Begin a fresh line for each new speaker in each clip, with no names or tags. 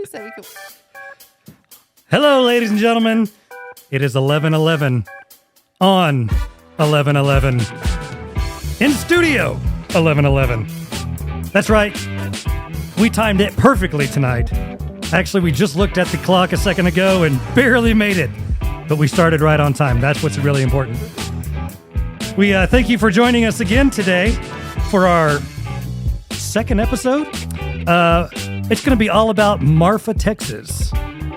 so we can...
Hello, ladies and gentlemen. It is 11:11 on 11:11 in studio 11:11. That's right. We timed it perfectly tonight. Actually, we just looked at the clock a second ago and barely made it, but we started right on time. That's what's really important. We thank you for joining us again today for our second episode. It's going to be all about Marfa, Texas.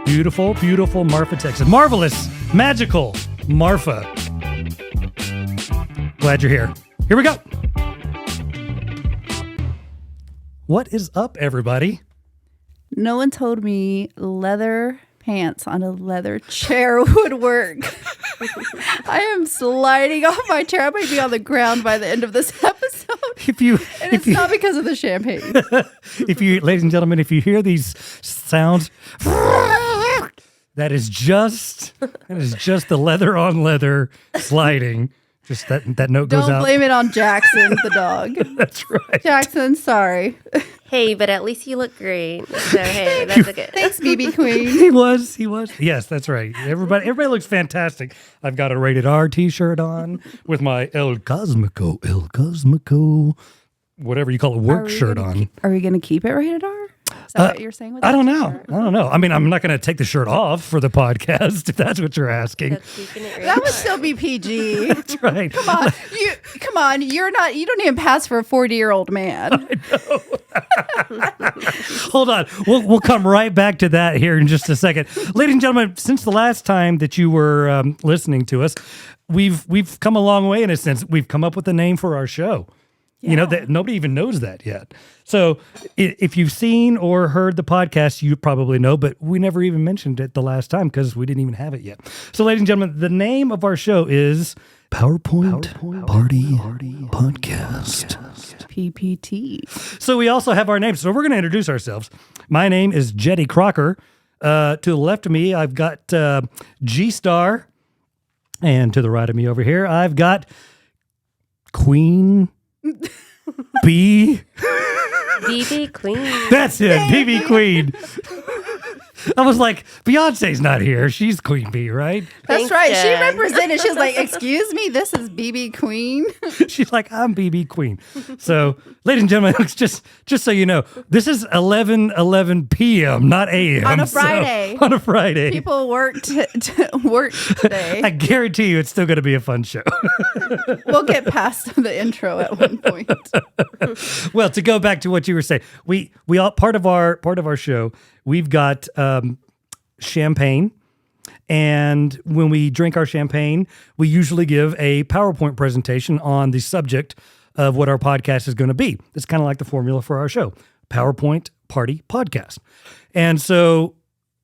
Beautiful, beautiful Marfa, Texas. Marvelous, magical Marfa. Glad you're here. Here we go. What is up, everybody?
No one told me leather pants on a leather chair would work. I am sliding off my chair. I might be on the ground by the end of this episode. It's not because of the champagne.
Ladies and gentlemen, if you hear these sounds, that is just the leather on leather sliding. Just that note goes out.
Don't blame it on Jackson, the dog.
That's right.
Jackson, sorry.
Hey, but at least you look great. So hey, that's a good.
Thanks, BB Queen.
He was. Yes, that's right. Everybody looks fantastic. I've got a rated R t-shirt on with my El Cosmico, whatever you call it, work shirt on.
Are we going to keep it rated R? Is that what you're saying with that?
I don't know. I mean, I'm not going to take the shirt off for the podcast if that's what you're asking.
That would still be PG.
That's right.
Come on. You don't even pass for a 40-year-old man.
I know. Hold on. We'll come right back to that here in just a second. Ladies and gentlemen, since the last time that you were listening to us, we've come a long way in a sense. We've come up with a name for our show. Yeah. You know, that nobody even knows that yet. So if you've seen or heard the podcast, you probably know, but we never even mentioned it the last time because we didn't even have it yet. So, ladies and gentlemen, the name of our show is PowerPoint Party Podcast.
PPT.
So we also have our names. So we're going to introduce ourselves. My name is Jetty Crocker. To the left of me, I've got G-Star. And to the right of me over here, I've got Queen B.
BB Queen.
That's it, BB Queen. I was like, Beyonce's not here. She's Queen Bee, right?
That's right. She represented. She was like, excuse me, this is BB Queen.
She's like, I'm BB Queen. So, ladies and gentlemen, just so you know, this is 11:11 p.m., not a.m.
On a Friday.
On a Friday.
People work today.
I guarantee you it's still going to be a fun show.
We'll get past the intro at one point.
Well, to go back to what you were saying, we all part of our show, we've got champagne, and when we drink our champagne, we usually give a PowerPoint presentation on the subject of what our podcast is going to be. It's kind of like the formula for our show, PowerPoint Party Podcast. And so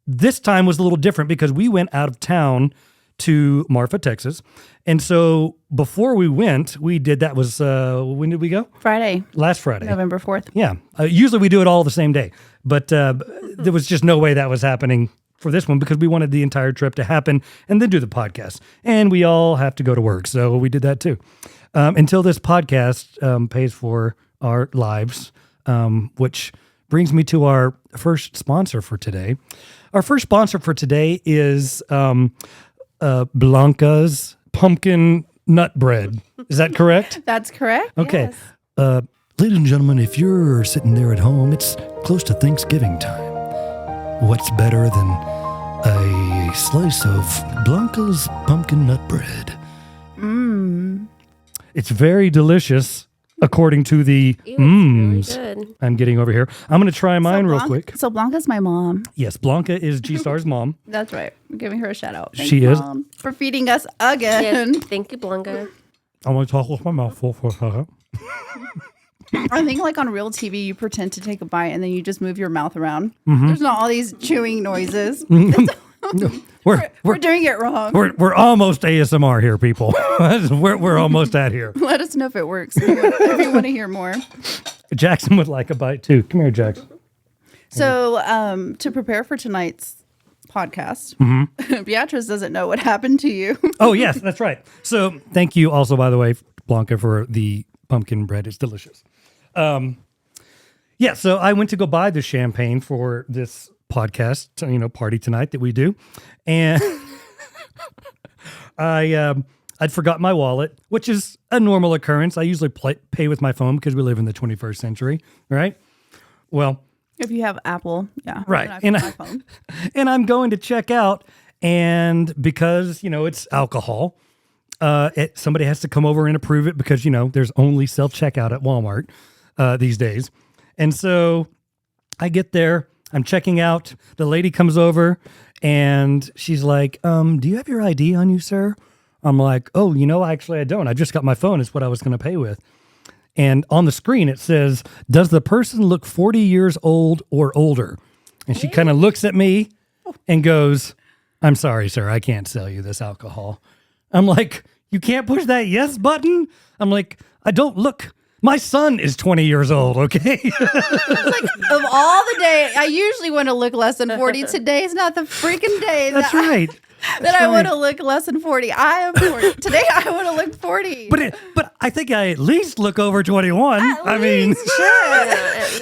this time was a little different because we went out of town to Marfa, Texas. And so before we went, we did, that was, when did we go?
Friday.
Last Friday.
November 4th.
Yeah. Usually we do it all the same day, but there was just no way that was happening for this one because we wanted the entire trip to happen and then do the podcast. And we all have to go to work, so we did that too. Until this podcast pays for our lives, which brings me to our first sponsor for today. Our first sponsor for today is Blanca's Pumpkin Nut Bread. Is that correct?
That's correct.
Okay.
Yes.
Ladies and gentlemen, if you're sitting there at home, it's close to Thanksgiving time. What's better than a slice of Blanca's Pumpkin Nut Bread?
Mmm.
It's very delicious, according to the mms
really
I'm getting over here. I'm going to try mine real quick.
So Blanca's my mom.
Yes, Blanca is G-Star's mom.
That's right. I'm giving her a shout out. Thanks,
She is.
Mom, for feeding us again.
Yes, thank you, Blanca.
I want to talk with my mouth full for a second.
I think like on real TV, you pretend to take a bite and then you just move your mouth around.
Mm-hmm.
There's not all these chewing noises. We're doing it wrong.
We're almost ASMR here, people. we're almost at here.
Let us know if it works. If you want to hear more.
Jackson would like a bite too. Come here, Jackson.
So to prepare for tonight's podcast, Beatrice doesn't know what happened to you.
Oh, yes, that's right. So thank you also, by the way, Blanca, for the pumpkin bread. It's delicious. Yeah, so I went to go buy the champagne for this podcast, party tonight that we do. And I'd forgot my wallet, which is a normal occurrence. I usually pay with my phone because we live in the 21st century, right? Well,
If you have Apple, yeah.
right.
And my phone.
And I'm going to check out, and because, it's alcohol, somebody has to come over and approve it because, there's only self-checkout at Walmart these days. And so I get there, I'm checking out, the lady comes over, and she's like, do you have your ID on you, sir? I'm like, oh, actually I don't. I just got my phone. It's what I was going to pay with. And on the screen, it says, does the person look 40 years old or older? And she kind of looks at me and goes, I'm sorry, sir, I can't sell you this alcohol. I'm like, you can't push that yes button? I'm like, I don't look. My son is 20 years old, okay?
Of all the day, I usually want to look less than 40. Today's not the freaking day.
That's right.
That I want to look less than 40. I am 40. Today I want to look 40.
But I think I at least look over 21. I mean,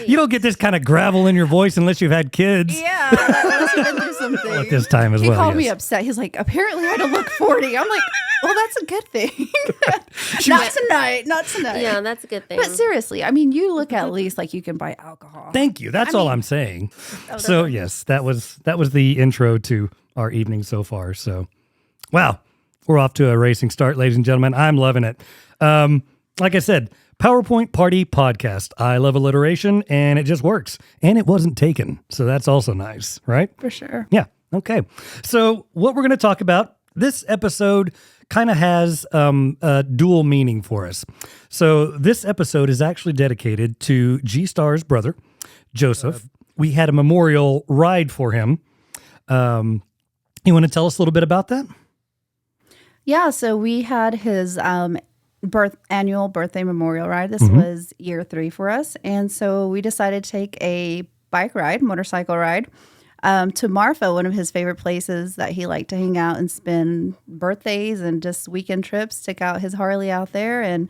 you don't get this kind of gravel in your voice unless you've had kids.
Yeah, unless you've been through something.
At this time as
he
well.
Called me upset. He's like, apparently I had to look 40. I'm like, well, that's a good thing. Not tonight.
Yeah, that's a good thing.
But seriously, I mean, you look at least like you can buy alcohol.
Thank you. That's all I'm saying. So yes, that was the intro to our evening so far. So, wow, we're off to a racing start, ladies and gentlemen. I'm loving it. Like I said, PowerPoint Party Podcast. I love alliteration, and it just works. And it wasn't taken, so that's also nice, right?
For sure.
Yeah. Okay. So what we're going to talk about, this episode kind of has a dual meaning for us. So this episode is actually dedicated to G-Star's brother, Joseph. We had a memorial ride for him. You want to tell us a little bit about that?
Yeah, so we had his annual birthday memorial ride. This was year 3 for us. And so we decided to take a motorcycle ride, to Marfa, one of his favorite places that he liked to hang out and spend birthdays and just weekend trips. Took out his Harley out there and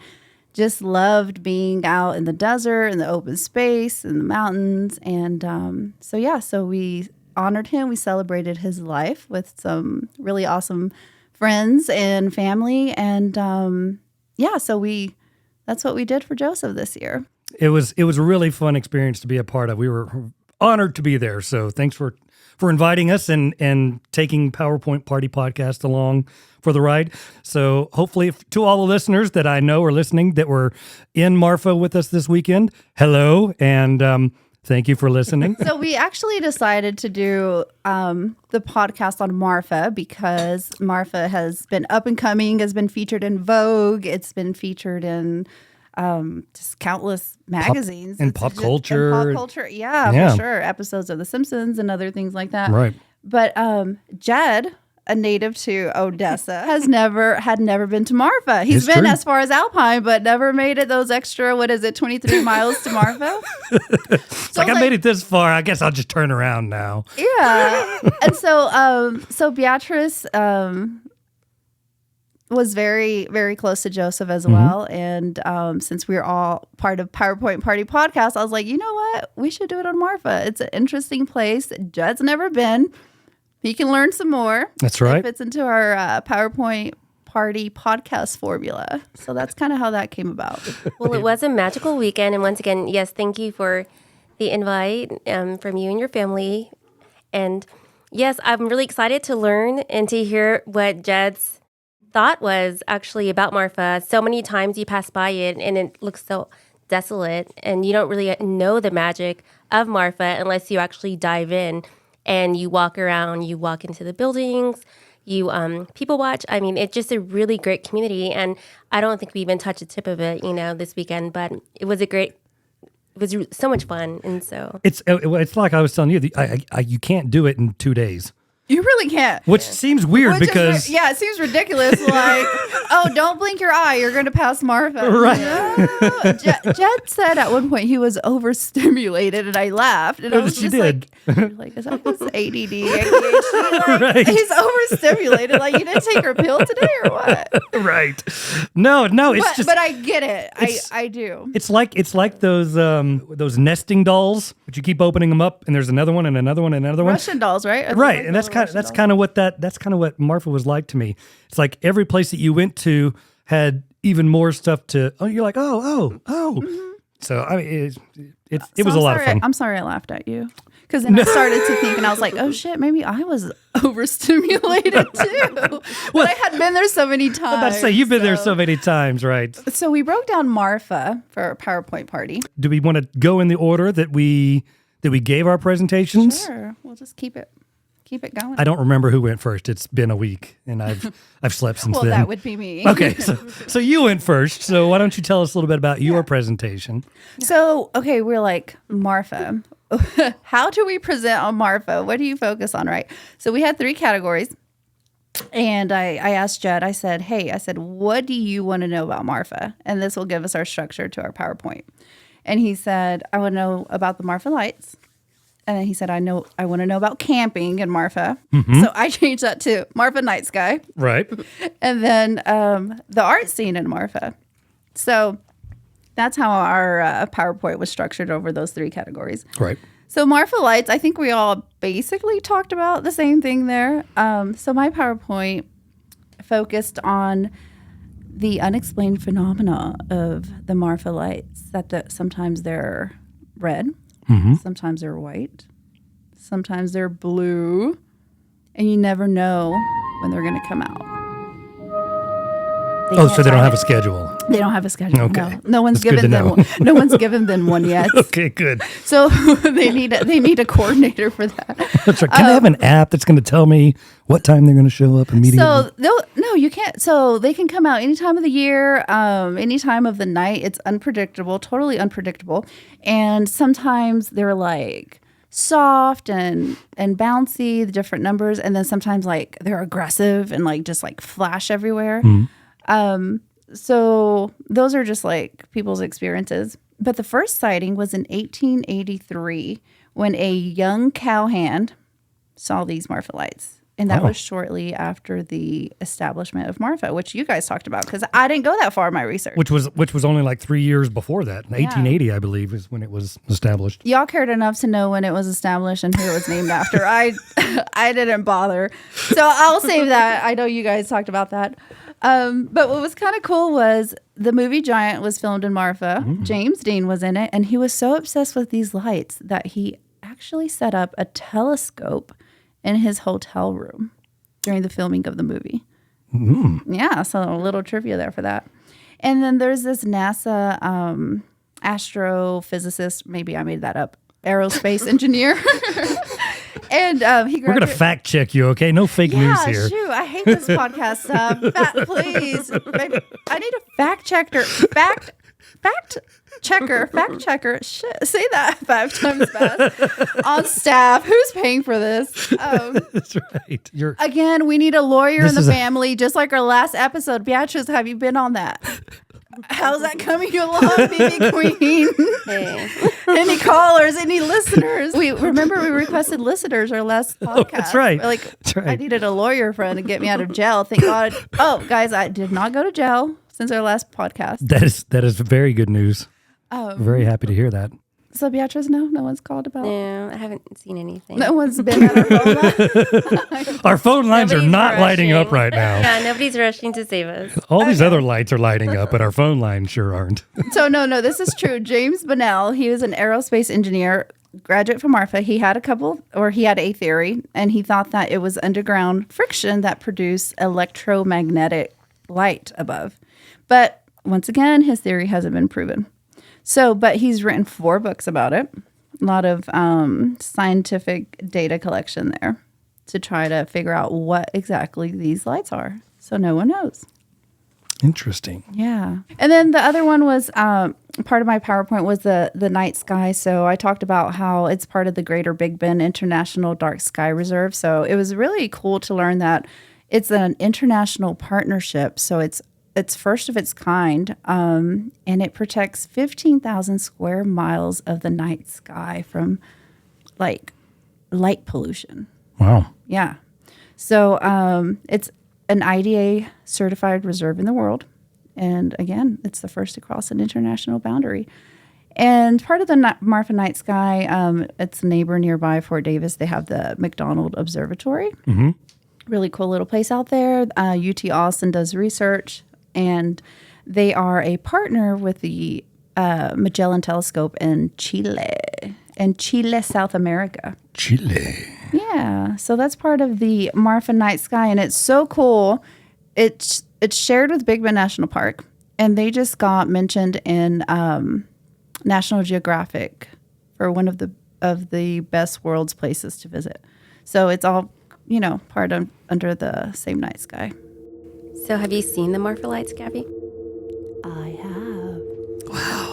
just loved being out in the desert, in the open space, in the mountains. And so we honored him. We celebrated his life with some really awesome friends and family. And that's what we did for Joseph this year.
It was a really fun experience to be a part of. We were honored to be there. So thanks for inviting us and taking PowerPoint Party Podcast along for the ride. So hopefully to all the listeners that I know are listening that were in Marfa with us this weekend, hello, and thank you for listening.
So we actually decided to do the podcast on Marfa because Marfa has been up and coming, has been featured in Vogue. It's been featured in just countless magazines.
Pop culture.
Yeah, for sure. Episodes of The Simpsons and other things like that.
Right.
But Jed, a native to Odessa, had never been to Marfa. He's been as far as Alpine, but never made it those extra, 23 miles to Marfa.
It's like I made it this far. I guess I'll just turn around now.
Yeah. And so Beatrice was very, very close to Joseph as well. And since we were all part of PowerPoint Party Podcast, I was like, you know what? We should do it on Marfa. It's an interesting place. Jed's never been. He can learn some more.
That's right.
It fits into our PowerPoint Party Podcast formula. So that's kind of how that came about.
Well, it was a magical weekend. And once again, yes, thank you for the invite from you and your family. And yes, I'm really excited to learn and to hear what Jed's thought was actually about Marfa. So many times you pass by it and it looks so desolate and you don't really know the magic of Marfa unless you actually dive in and you walk around, you walk into the buildings, you people watch. I mean, it's just a really great community, and I don't think we even touched the tip of it, this weekend, but it was so much fun. And so
it's like I was telling you, you can't do it in 2 days.
You really can't.
Which seems weird
Which
because
yeah, it seems ridiculous. Like, oh, don't blink your eye. You're going to pass Marfa.
Right.
No. Jed said at one point he was overstimulated, and I laughed. And I was
she
just
did.
like, is that his ADD, ADHD? Like,
Right.
He's overstimulated. Like, you didn't take your pill today or what?
right. No, it's just
But I get it. I do.
it's like those nesting dolls, but you keep opening them up and there's another one and another one and another one.
Russian dolls, right?
Right, and that's kind of what Marfa was like to me. It's like every place that you went to had even more stuff to. Oh, you're like, oh.
Mm-hmm.
So I mean, it was a lot of fun.
I'm sorry I laughed at you. Because then I started to think, and I was like, oh shit, maybe I was overstimulated too. But I had been there so many times.
I'm about to say you've been there so many times, right?
So we broke down Marfa for our PowerPoint party.
Do we want to go in the order that we gave our presentations?
Sure, we'll just keep it going.
I don't remember who went first. It's been a week, and I've slept since
Well,
then.
that would be me.
Okay, so you went first. So why don't you tell us a little bit about your presentation?
So, okay, we're like, Marfa. How do we present on Marfa? What do you focus on, right? So we had 3 categories. And I asked Jed, I said, what do you want to know about Marfa? And this will give us our structure to our PowerPoint. And he said, I want to know about the Marfa lights. And then he said, I want to know about camping in Marfa.
Mm-hmm.
So I changed that to Marfa night sky.
Right.
And then the art scene in Marfa. So that's how our PowerPoint was structured over those 3 categories.
Right.
So Marfa lights, I think we all basically talked about the same thing there. So my PowerPoint focused on the unexplained phenomena of the Marfa lights, that sometimes they're red, sometimes they're white, sometimes they're blue, and you never know when they're going to come out.
So they don't have a schedule.
They don't have a schedule.
Okay.
No one's
That's good
given
to
them
know.
one. No one's given them one yet.
Okay, good.
So they need a coordinator for that.
That's right. Can they have an app that's going to tell me what time they're going to show up immediately?
So no, you can't. So they can come out any time of the year, any time of the night. It's unpredictable, totally unpredictable. And sometimes they're like soft and bouncy, the different numbers, and then sometimes like they're aggressive and like just like flash everywhere. So those are just like people's experiences. But the first sighting was in 1883 when a young cowhand saw these Marfa lights. And that was shortly after the establishment of Marfa, which you guys talked about, because I didn't go that far in my research.
Which was only like 3 years before that. 1880, I believe, is when it was established.
Y'all cared enough to know when it was established and who it was named after. I didn't bother. So I'll save that. I know you guys talked about that. But what was kind of cool was the movie Giant was filmed in Marfa. James Dean was in it, and he was so obsessed with these lights that he actually set up a telescope in his hotel room during the filming of the movie. Yeah, so a little trivia there for that. And then there's this NASA astrophysicist, maybe I made that up, aerospace engineer. And
We're going to fact check you, okay? No fake news here.
Yeah, shoot, I hate this podcast stuff. Please, maybe I need a fact checker. Fact checker. Shit, say that 5 times fast on staff. Who's paying for this?
That's right.
Again, we need a lawyer in the family, just like our last episode. Beatrice, have you been on that? How's that coming along, BB Queen?
Hey.
Any callers, any listeners? We requested listeners our last podcast.
Oh, that's right.
That's right. I needed a lawyer friend to get me out of jail. Thank God. Oh, guys, I did not go to jail since our last podcast.
That is very good news. Very happy to hear that.
So Beatrice, no one's called about.
No, I haven't seen anything.
No one's been at our phone line.
Our phone lines are
Nobody's
not lighting up
rushing.
right now.
Yeah, nobody's rushing to save us.
All these other lights are lighting up, but our phone lines sure aren't.
So no, this is true. James Bunnell, he was an aerospace engineer, graduate from Marfa. He had a theory, and he thought that it was underground friction that produced electromagnetic light above. But once again, his theory hasn't been proven. So, but he's written 4 books about it. A lot of scientific data collection there to try to figure out what exactly these lights are. So no one knows.
Interesting.
Yeah. And then the other one was part of my PowerPoint was the night sky. So I talked about how it's part of the Greater Big Bend International Dark Sky Reserve. So it was really cool to learn that it's an international partnership. So it's first of its kind, and it protects 15,000 square miles of the night sky from like light pollution.
Wow.
Yeah. So it's an IDA certified reserve in the world. And again, it's the first to cross an international boundary. And part of the Marfa Night Sky, it's a neighbor nearby, Fort Davis. They have the McDonald Observatory.
Mm-hmm.
Really cool little place out there. UT Austin does research, and they are a partner with the Magellan Telescope in Chile, South America.
Chile.
Yeah, so that's part of the Marfa Night Sky, and it's so cool. It's shared with Big Bend National Park, and they just got mentioned in National Geographic for one of the best world's places to visit. So it's all part of under the same night sky.
So have you seen the Marfa lights, Gabby?
I have.
Wow.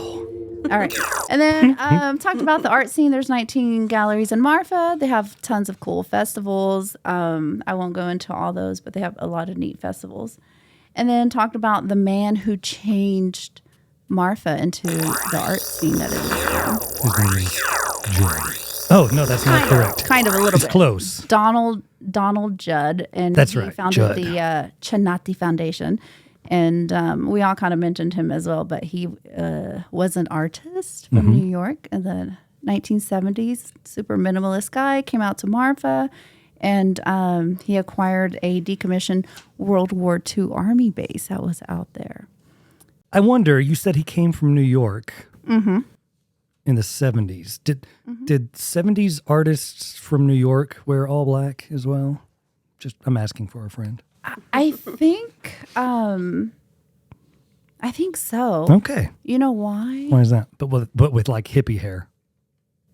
All right. And then talked about the art scene. There's 19 galleries in Marfa. They have tons of cool festivals. I won't go into all those, but they have a lot of neat festivals. And then talked about the man who changed Marfa into the art scene that it is now.
His name is Judd. Oh, no, that's not correct.
Kind of a little
It's
bit.
close.
Donald Judd. And
That's
he
right,
founded
Judd.
the Chinati Foundation. And we all kind of mentioned him as well, but he was an artist from New York in the 1970s. Super minimalist guy, came out to Marfa, and he acquired a decommissioned World War II Army base that was out there.
I wonder, you said he came from New York in the 70s. Did 70s artists from New York wear all black as well? I'm asking for a friend.
I think so.
Okay.
You know why?
Why is that? But with like hippie hair.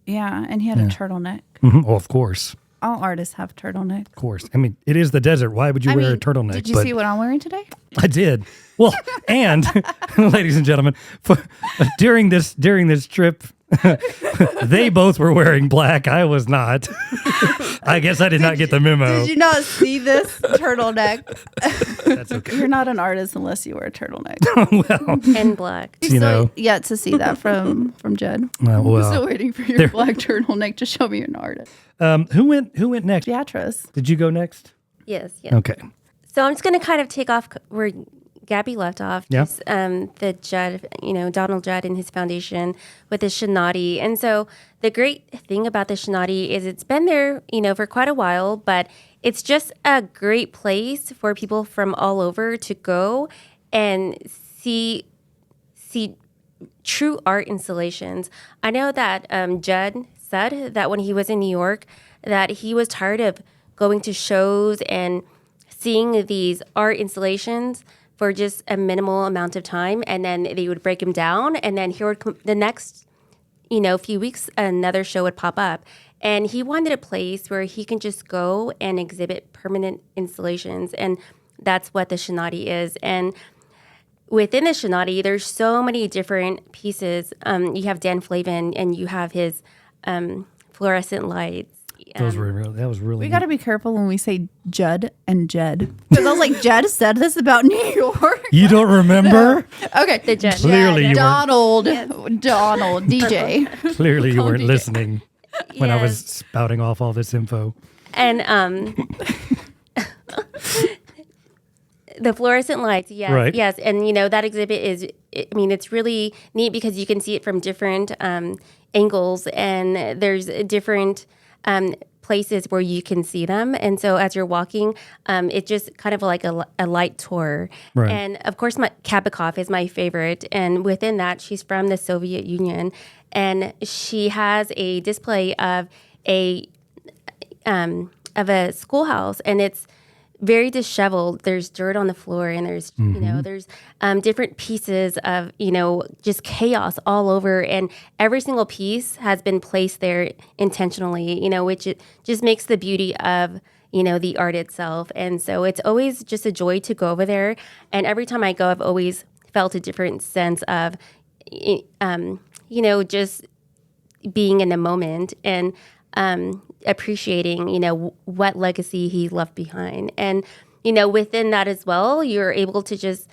Yeah, and he had a turtleneck.
Oh, of course.
All artists have turtlenecks.
Of course. I mean, it is the desert. Why would you wear a turtleneck?
Did you see what I'm wearing today?
I did. Well, and ladies and gentlemen, during this trip, they both were wearing black. I was not. I guess I did not get the memo.
Did you not see this turtleneck?
That's okay.
You're not an artist unless you wear a turtleneck.
Well,
And black.
You're still yet to see that from Judd.
well,
I'm still waiting for your black turtleneck to show me you're an artist.
who went next?
Beatrice.
Did you go next?
Yes.
Okay.
So I'm just going to kind of take off where Gabby left off.
Yeah.
Just, the Judd, Donald Judd and his foundation with the Shinati. And so the great thing about the Shinati is it's been there, for quite a while, but it's just a great place for people from all over to go and see true art installations. I know that Judd said that when he was in New York, that he was tired of going to shows and seeing these art installations for just a minimal amount of time, and then they would break him down, and then here would come the next, few weeks, another show would pop up. And he wanted a place where he can just go and exhibit permanent installations, and that's what the Shinati is. And within the Shinati, there's so many different pieces. You have Dan Flavin, and you have his fluorescent lights.
That was really.
We got to be careful when we say Judd and Jed. Because I was like, Jed said this about New York.
You don't remember?
Okay.
The Judd.
Clearly you weren't.
Donald, DJ.
Clearly you weren't
DJ.
listening when I was
Yes.
spouting off all this info.
And the fluorescent lights, yes,
Right.
yes. And, that exhibit is, it's really neat because you can see it from different angles, and there's different places where you can see them. And so as you're walking, it's just kind of like a light tour.
Right.
And of course, Kabakov is my favorite. And within that, she's from the Soviet Union. And she has a display of a schoolhouse, and it's very disheveled. There's dirt on the floor, and there's there's different pieces of just chaos all over, and every single piece has been placed there intentionally. Which it just makes the beauty of the art itself. And so it's always just a joy to go over there. And every time I go, I've always felt a different sense of, just being in the moment and appreciating, what legacy he left behind. And, within that as well, you're able to just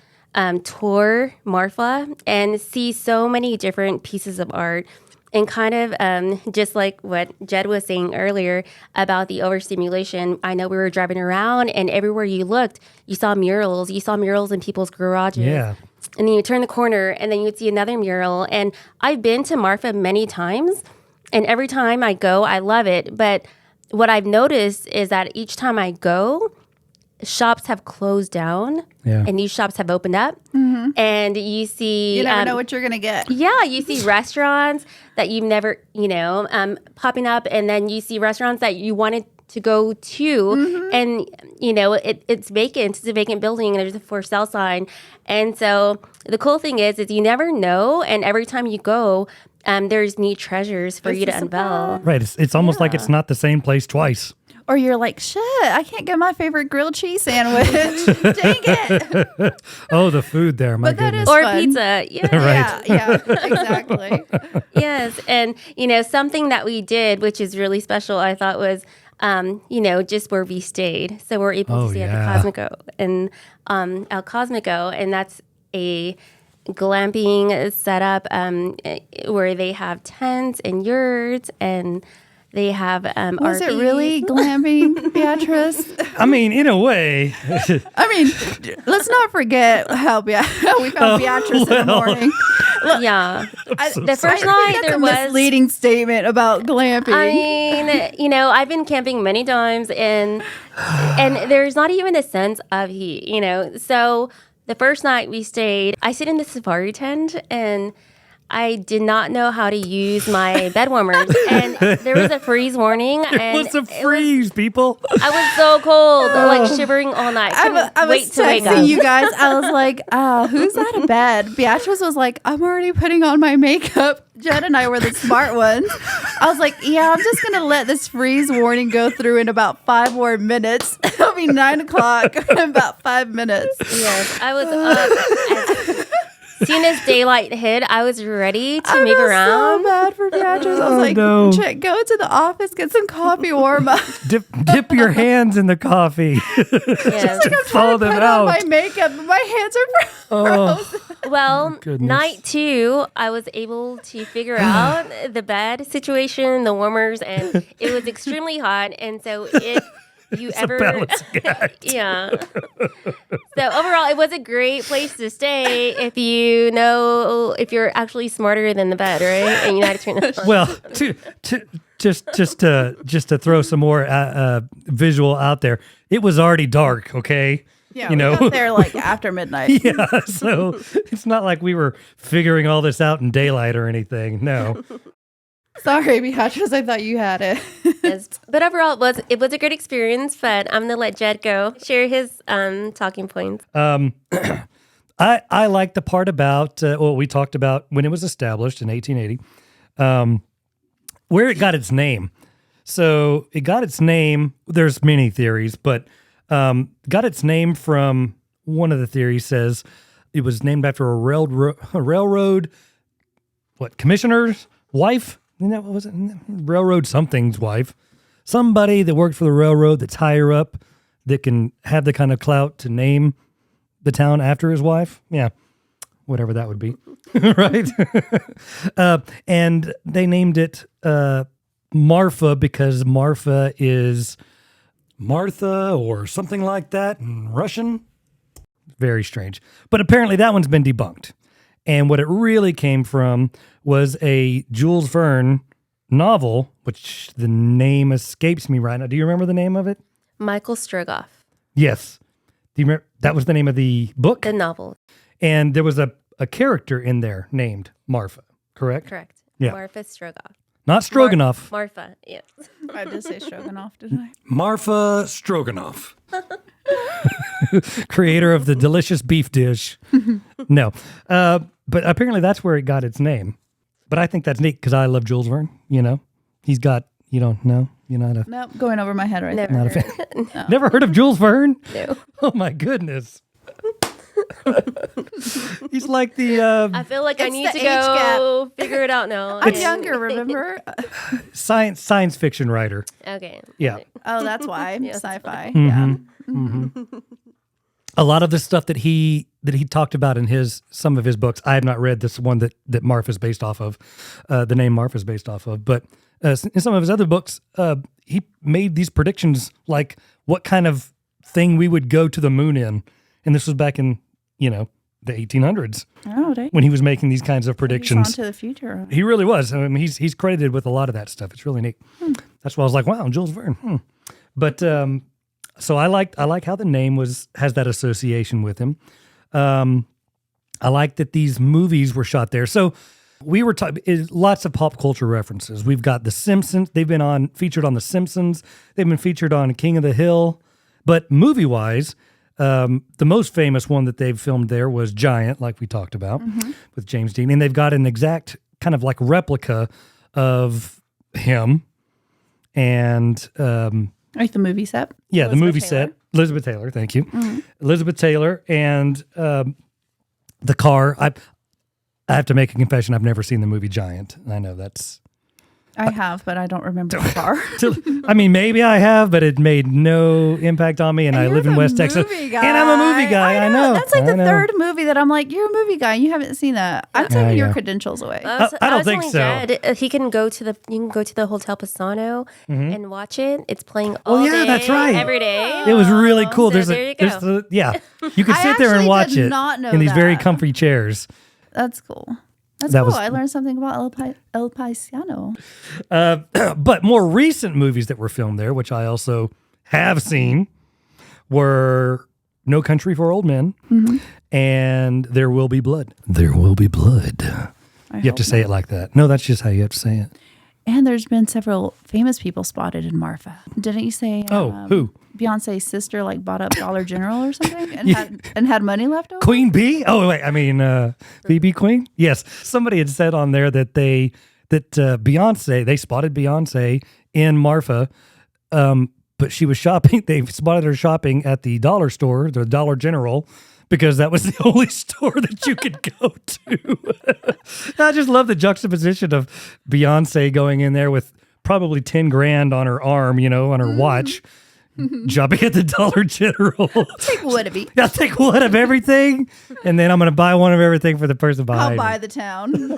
tour Marfa and see so many different pieces of art. And kind of just like what Jed was saying earlier about the overstimulation, I know we were driving around and everywhere you looked, you saw murals. You saw murals in people's garages.
Yeah.
And then you turn the corner and then you'd see another mural. And I've been to Marfa many times. And every time I go, I love it. But what I've noticed is that each time I go, shops have closed down and new shops have opened up. Mm-hmm. And you see...
You never know what you're going to get.
Yeah, you see restaurants that you've never, popping up. And then you see restaurants that you wanted to go to. Mm-hmm. And, it's vacant. It's a vacant building and there's a for sale sign. And so the cool thing is you never know. And every time you go... there's new treasures for you to unveil.
Right. It's almost like it's not the same place twice.
Or you're like, shit, I can't get my favorite grilled cheese sandwich. Dang it.
Oh, the food there. My goodness.
Or
fun.
Pizza. Yeah.
Right.
Yeah, exactly.
Yes. And, something that we did, which is really special, I thought was, just where we stayed. So we're able to see at the Cosmico and El Cosmico. And that's a glamping setup where they have tents and yurts and they have
Was
RVs.
it really glamping, Beatrice?
I mean, in a way.
I mean, let's not forget how we found Beatrice in the morning.
Yeah. The first
I
night
think that's
there
a
was
misleading statement about glamping.
I mean, I've been camping many times and there's not even a sense of heat, So the first night we stayed, I sit in the safari tent and I did not know how to use my bed warmers. And there was a freeze warning.
It was a freeze, people.
I was so cold, like shivering all night.
I was texting you guys. I was like, who's out of bed? Beatrice was like, I'm already putting on my makeup. Jed and I were the smart ones. I was like, yeah, I'm just going to let this freeze warning go through in about 5 more minutes. It'll be 9 o'clock in about 5 minutes.
Yes, I was up. As soon as daylight hit, I was ready to move around.
So bad for Beatrice. I was like,
no.
Chick, go to the office, get some coffee, warm up.
Dip your hands in the coffee.
Yes.
I'm trying to put on my makeup, but my hands are frozen.
Well,
Goodness.
night 2, I was able to figure out the bed situation, the warmers, and it was extremely hot. And so yeah. So overall, it was a great place to stay if you're actually smarter than the bed, right? And you know how to turn it on.
Well, just to throw some more visual out there, it was already dark. Okay.
Yeah, we got there like after midnight.
Yeah, so it's not like we were figuring all this out in daylight or anything. No.
Sorry, Beatrice, I thought you had it.
Yes. But overall, it was a great experience. But I'm gonna let Jed go share his talking points.
I like the part about what we talked about when it was established in 1880, where it got its name. So it got its name. There's many theories, but got its name from one of the theories says it was named after a railroad commissioner's wife. What was it? Railroad something's wife. Somebody that worked for the railroad that's higher up that can have the kind of clout to name the town after his wife. Yeah, whatever that would be. Right? And they named it Marfa because Marfa is Martha or something like that in Russian. Very strange. But apparently that one's been debunked. And what it really came from was a Jules Verne novel, which the name escapes me right now. Do you remember the name of it?
Michael Strogoff.
Yes. Do you remember? That was the name of the book?
The novel.
And there was a character in there named Marfa, correct?
Correct.
Yeah.
Marfa Strogoff.
Not Stroganoff.
Marfa, yes.
I did say Stroganoff, didn't I?
Marfa Stroganoff. Creator of the delicious beef dish. No. But apparently that's where it got its name. But I think that's neat because I love Jules Verne, He's got, you don't know? You're not a
Nope, going over my head right
Never.
there.
not a fan. Never heard of Jules Verne?
No.
Oh my goodness. He's like the
I feel like I
It's
need
the
to
age
go figure it out now.
I'm younger, remember?
science fiction writer.
Okay.
Yeah.
Oh, that's why.
Yes.
Sci-fi.
Mm-hmm.
Yeah.
A lot of the stuff that he talked about in some of his books, I have not read this one that Marfa's based off of, the name Marfa's based off of, but in some of his other books, he made these predictions like what kind of thing we would go to the moon in, and this was back in the 1800s
Oh, dang.
when he was making these kinds of
He's
predictions.
on to the future.
He really was. I mean, he's credited with a lot of that stuff. It's really neat. That's why I was like, wow, Jules Verne. But so I like how the name has that association with him. I like that these movies were shot there. So we were talking lots of pop culture references. We've got The Simpsons. They've been featured on The Simpsons. They've been featured on King of the Hill. But movie wise, the most famous one that they've filmed there was Giant, like we talked about with James Dean. And they've got an exact kind of like replica of him. And
Like the movie set?
yeah, the
Elizabeth
movie
Taylor?
set. Elizabeth Taylor, thank you. Elizabeth Taylor and the car. I have to make a confession. I've never seen the movie Giant. I know that's...
I have, but I don't remember the car.
I mean, maybe I have, but it made no impact on me. And I
You're
live in
the
West Texas.
movie guy.
And I'm a movie guy. I know.
That's like the
I know.
third movie that I'm like, you're a movie guy and you haven't seen that. I'm taking your credentials away.
I don't
was
think
telling
so.
Jed, you can go to the Hotel Pisano and watch it. It's playing all
Oh, yeah,
day,
that's right.
every day.
It was really cool.
So
There's
there you go.
you can
I
sit there and
actually
watch
did
it
not know
in these very
that.
comfy chairs.
That's cool. That's
That
cool.
was-
I learned something about El Paisano.
But more recent movies that were filmed there, which I also have seen, were No Country for Old Men and There Will Be Blood. There Will Be Blood. You have to say it like that. No, that's just how you have to say it.
And there's been several famous people spotted in Marfa. Didn't you say?
Who?
Beyonce's sister like bought up Dollar General or something and had money left over.
Queen Bee? Oh, wait, I mean, BB Queen? Yes. Somebody had said on there that Beyonce, they spotted Beyonce in Marfa, but she was shopping. They spotted her shopping at the dollar store, the Dollar General, because that was the only store that you could go to. I just love the juxtaposition of Beyonce going in there with probably 10 grand on her arm, on her watch, shopping at the Dollar General.
Take Woodby.
I'll take one of everything, and then I'm going to buy one of everything for the person behind
I'll
me.
buy the town.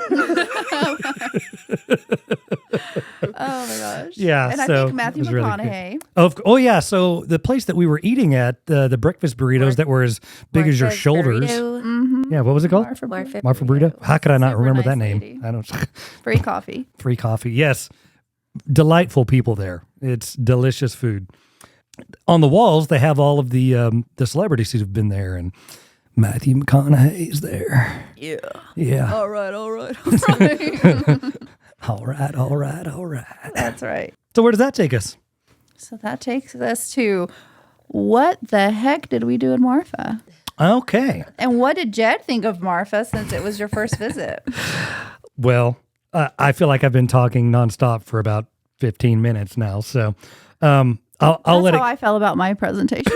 Oh my gosh.
Yeah,
And I
so
think Matthew
it was really good.
McConaughey.
Oh yeah, so the place that we were eating at, the breakfast burritos that were as big as your
Marfa's
shoulders.
Burrito.
Yeah, what was it called?
Marfa
Marfa Burrito. How could I not
Super
remember
nice
that name?
lady.
I don't.
Free coffee.
Free coffee. Yes, delightful people there. It's delicious food. On the walls, they have all of the celebrities who've been there, and Matthew McConaughey's there.
Yeah.
Yeah.
All right.
All right. All right.
That's right.
So where does that take us?
So that takes us to what the heck did we do in Marfa?
Okay.
And what did Jed think of Marfa since it was your first visit?
Well, I feel like I've been talking nonstop for about 15 minutes now, so I'll
That's
let it.
how I felt about my presentation.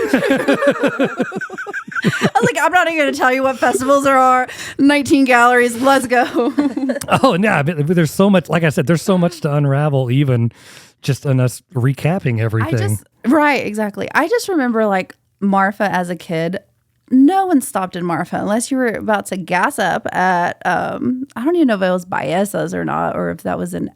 I was like, I'm not even going to tell you what festivals there are. 19 galleries. Let's go.
Oh, no, but there's so much. Like I said, there's so much to unravel, even just in us recapping everything.
Right, exactly. I just remember like Marfa as a kid. No one stopped in Marfa unless you were about to gas up at, I don't even know if it was Baesa's or not, or if that was in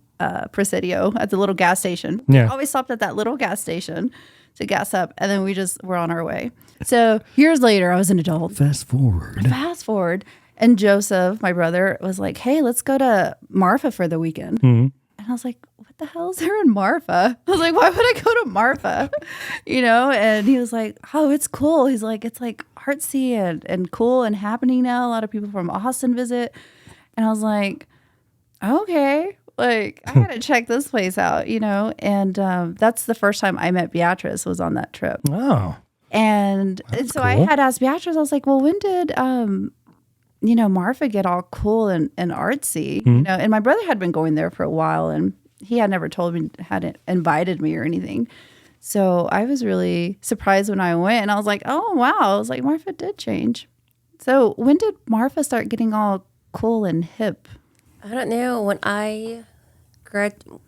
Presidio at the little gas station.
Yeah.
We always stopped at that little gas station to gas up, and then we just were on our way. So years later, I was an adult.
Fast forward.
And Joseph, my brother, was like, hey, let's go to Marfa for the weekend.
Mm-hmm.
And I was like, what the hell is there in Marfa? I was like, why would I go to Marfa? And he was like, oh, it's cool. He's like, it's like artsy and cool and happening now. A lot of people from Austin visit. And I was like, okay, like I gotta check this place out, And that's the first time I met Beatrice was on that trip.
Oh,
And so I
cool.
had asked Beatrice, I was like, well, when did Marfa get all cool and artsy? And my brother had been going there for a while, and he had never told me, hadn't invited me or anything. So I was really surprised when I went, and I was like, oh, wow. I was like, Marfa did change. So when did Marfa start getting all cool and hip?
I don't know. When I graduated,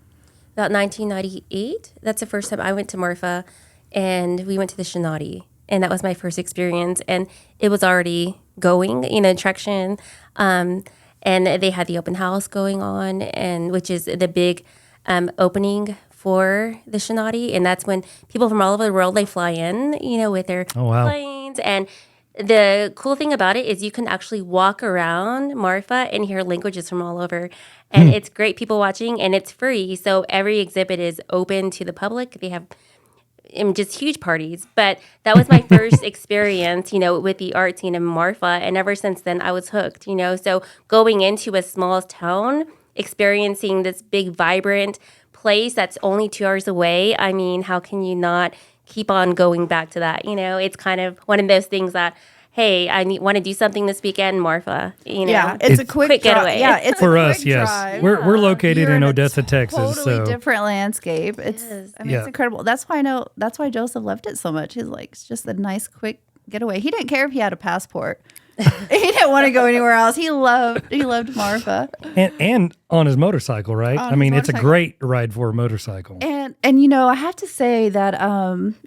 about 1998, that's the first time I went to Marfa, and we went to the Shinati. And that was my first experience. And it was already going, attraction. And they had the open house going on, and which is the big opening for the Shinati. And that's when people from all over the world, they fly in, with their planes. And the cool thing about it is you can actually walk around Marfa and hear languages from all over. And it's great people watching, and it's free. So every exhibit is open to the public. They have just huge parties. But that was my first experience, with the art scene in Marfa. And ever since then, I was hooked, So going into a small town, experiencing this big, vibrant place that's only 2 hours away, I mean, how can you not keep on going back to that? It's kind of one of those things that, hey, I want to do something this weekend, Marfa.
Yeah, it's a quick
getaway.
Yeah, it's
for
a
us.
quick
Yes,
drive.
we're located
You're
in
a
Odessa, Texas.
Totally
So
different landscape. It's it's incredible. That's why I know. That's why Joseph loved it so much. He's like, it's just a nice, quick getaway. He didn't care if he had a passport. He didn't want to go anywhere else. He loved Marfa.
and on his motorcycle, right? I mean, it's a great ride for a motorcycle.
And I have to say that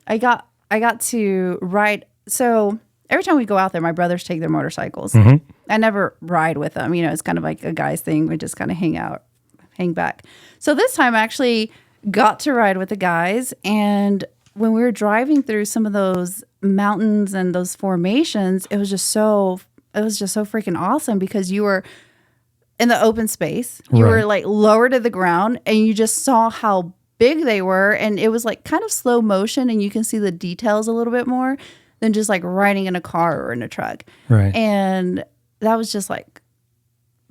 I got to ride. So every time we go out there, my brothers take their motorcycles. I never ride with them. It's kind of like a guy's thing. We just kind of hang out, hang back. So this time I actually got to ride with the guys. And when we were driving through some of those mountains and those formations, it was just so freaking awesome because you were in the open space. You were like lower to the ground, and you just saw how big they were. And it was like kind of slow motion, and you can see the details a little bit more than just like riding in a car or in a truck.
Right.
And that was just like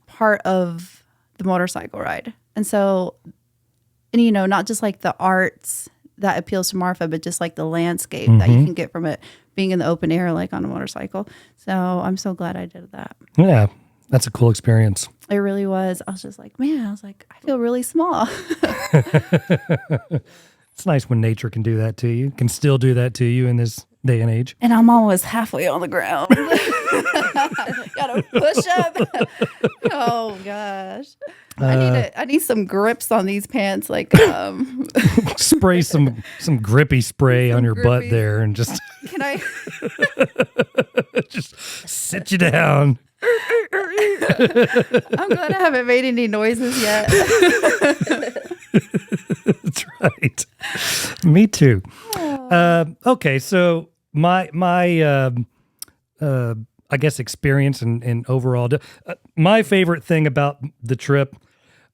part of the motorcycle ride. And so, and not just like the arts that appeals to Marfa, but just like the landscape that you can get from it being in the open air, like on a motorcycle. So I'm so glad I did that.
Yeah, that's a cool experience.
It really was. I was just like, man, I feel really small.
It's nice when nature can do that to you, can still do that to you in this day and age.
And I'm almost halfway on the ground. Gotta push up. Oh gosh. I need some grips on these pants. Like
spray some grippy spray on your butt there, and just
can I
just sit you down.
I'm glad I haven't made any noises yet.
That's right. Me too. Okay, so my I guess experience and overall, my favorite thing about the trip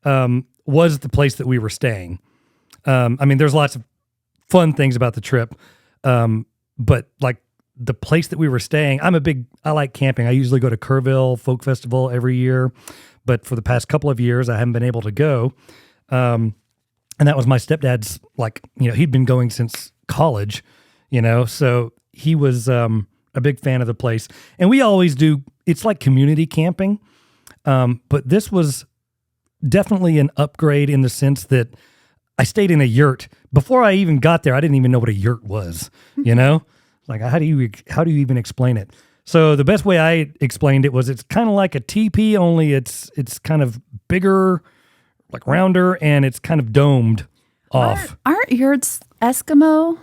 was the place that we were staying. I mean, there's lots of fun things about the trip, but like the place that we were staying, I like camping. I usually go to Kerrville Folk Festival every year, but for the past couple of years, I haven't been able to go. And that was my stepdad's, he'd been going since college, so he was a big fan of the place. And we always do, it's like community camping, but this was definitely an upgrade in the sense that I stayed in a yurt. Before I even got there, I didn't even know what a yurt was, Like, how do you even explain it? So the best way I explained it was it's kind of like a teepee, only it's kind of bigger, like rounder, and it's kind of domed off.
Aren't yurts Eskimo?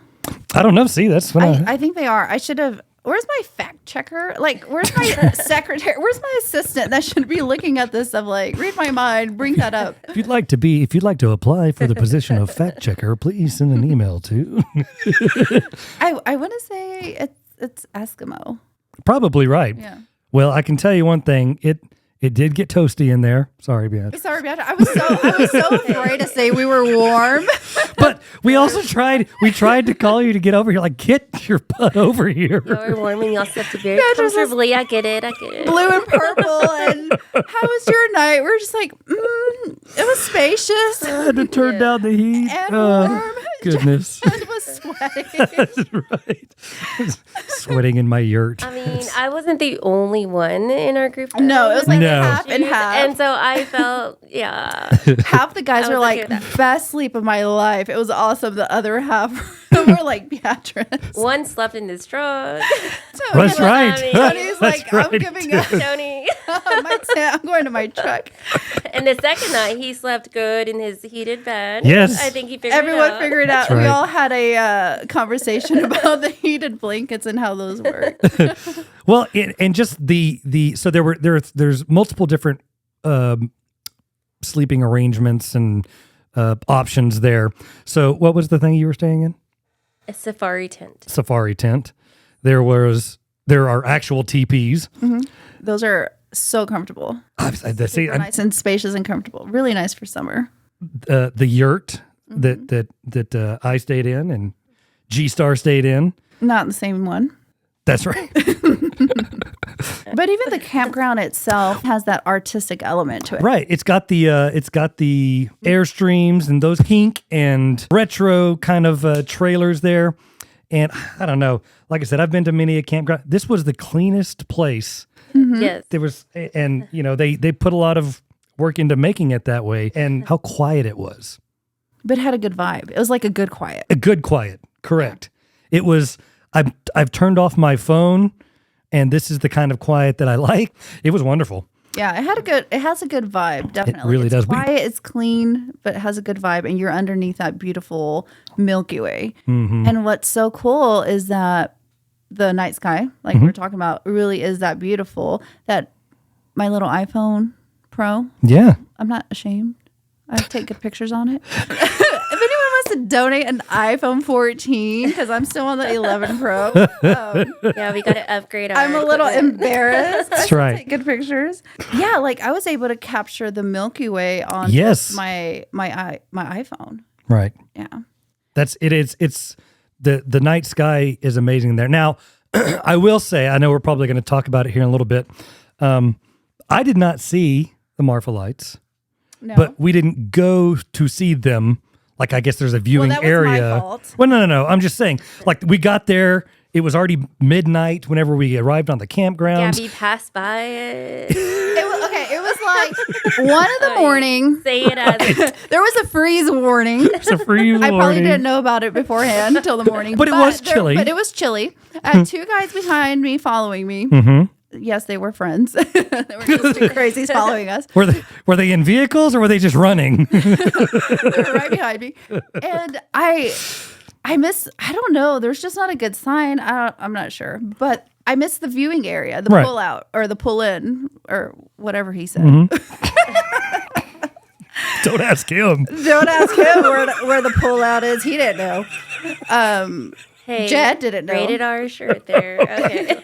I don't know. See, that's what
I think they are. I should have. Where's my fact checker? Like, where's my secretary? Where's my assistant that should be looking at this? I'm like, read my mind, bring that up.
If you'd like to apply for the position of fact checker, please send an email to.
I want to say it's Eskimo.
Probably right.
Yeah.
Well, I can tell you one thing. It did get toasty in there. Sorry, Beatrice.
Sorry, Beatrice. I was so afraid to say we were warm.
But we also tried to call you to get over here. Like, get your butt over here.
You're warming yourself to very comfortably. I get it.
Blue and purple. And how was your night? We're just like, it was spacious.
I had to turn down the heat.
And warm.
Goodness.
And was sweating.
That's right. Sweating in my yurt.
I mean, I wasn't the only one in our group.
No, it was like
No.
half and half.
And so I felt, yeah.
Half the guys
I
were
was okay
like,
with that.
best sleep of my life. It was awesome. The other half were like, Beatrice.
One slept in his truck.
That's right.
Tony's like,
That's
I'm
right,
giving up.
Tony.
My tent. I'm going to my truck.
And the second night, he slept good in his heated bed.
Yes.
I think he figured
Everyone
it out.
figured out.
That's
We
right.
all had a conversation about the heated blankets and how those work.
Well, and just so there's multiple different sleeping arrangements and options there. So what was the thing you were staying in?
A safari tent.
Safari tent. There are actual teepees.
Those are so comfortable. Nice and spacious and comfortable. Really nice for summer.
The yurt that I stayed in and G Star stayed in.
Not the same one.
That's right.
But even the campground itself has that artistic element to it.
Right. It's got the Airstreams and those kink and retro kind of trailers there. And I don't know. Like I said, I've been to many a campground. This was the cleanest place.
Yes.
There was, and they put a lot of work into making it that way. And how quiet it was.
But it had a good vibe. It was like a good quiet.
A good quiet. Correct. It was. I've turned off my phone, and this is the kind of quiet that I like. It was wonderful.
Yeah, it has a good vibe, definitely.
really
it's
does.
Quiet, it's clean, but it has a good vibe, and you're underneath that beautiful Milky Way. And what's so cool is that the night sky, like we were talking about, really is that beautiful. That my little iPhone Pro,
Yeah.
I'm not ashamed. I take good pictures on it. If anyone wants to donate an iPhone 14, because I'm still on the 11 Pro,
Yeah, we got to upgrade our
I'm a little
equipment.
embarrassed.
That's
I
right.
take good pictures. Yeah, like I was able to capture the Milky Way on
Yes.
my iPhone.
Right.
Yeah.
It's the night sky is amazing there. Now, I will say, I know we're probably going to talk about it here in a little bit. I did not see the Marfa lights,
No.
but we didn't go to see them. Like, I guess there's a viewing
that was my
area.
fault.
Well, no. I'm just saying, like, we got there. It was already midnight whenever we arrived on the campground.
Gabby passed by it.
It was like 1 in the morning.
Say it as
There was a freeze warning.
It's a free
I probably
warning.
didn't know about it beforehand until the morning.
But it was chilly.
But it was chilly. I had 2 guys behind me following me. Yes, they were friends. They were just 2 crazies following us.
Were they in vehicles or were they just running?
They were right behind me. And I don't know. There's just not a good sign. I'm not sure. But I missed the viewing area, the
Right.
pull out or the pull in or whatever he said.
Don't ask him.
Don't ask him where the pull out is. He didn't know.
Hey,
Jed didn't know.
Rated R shirt there. Okay.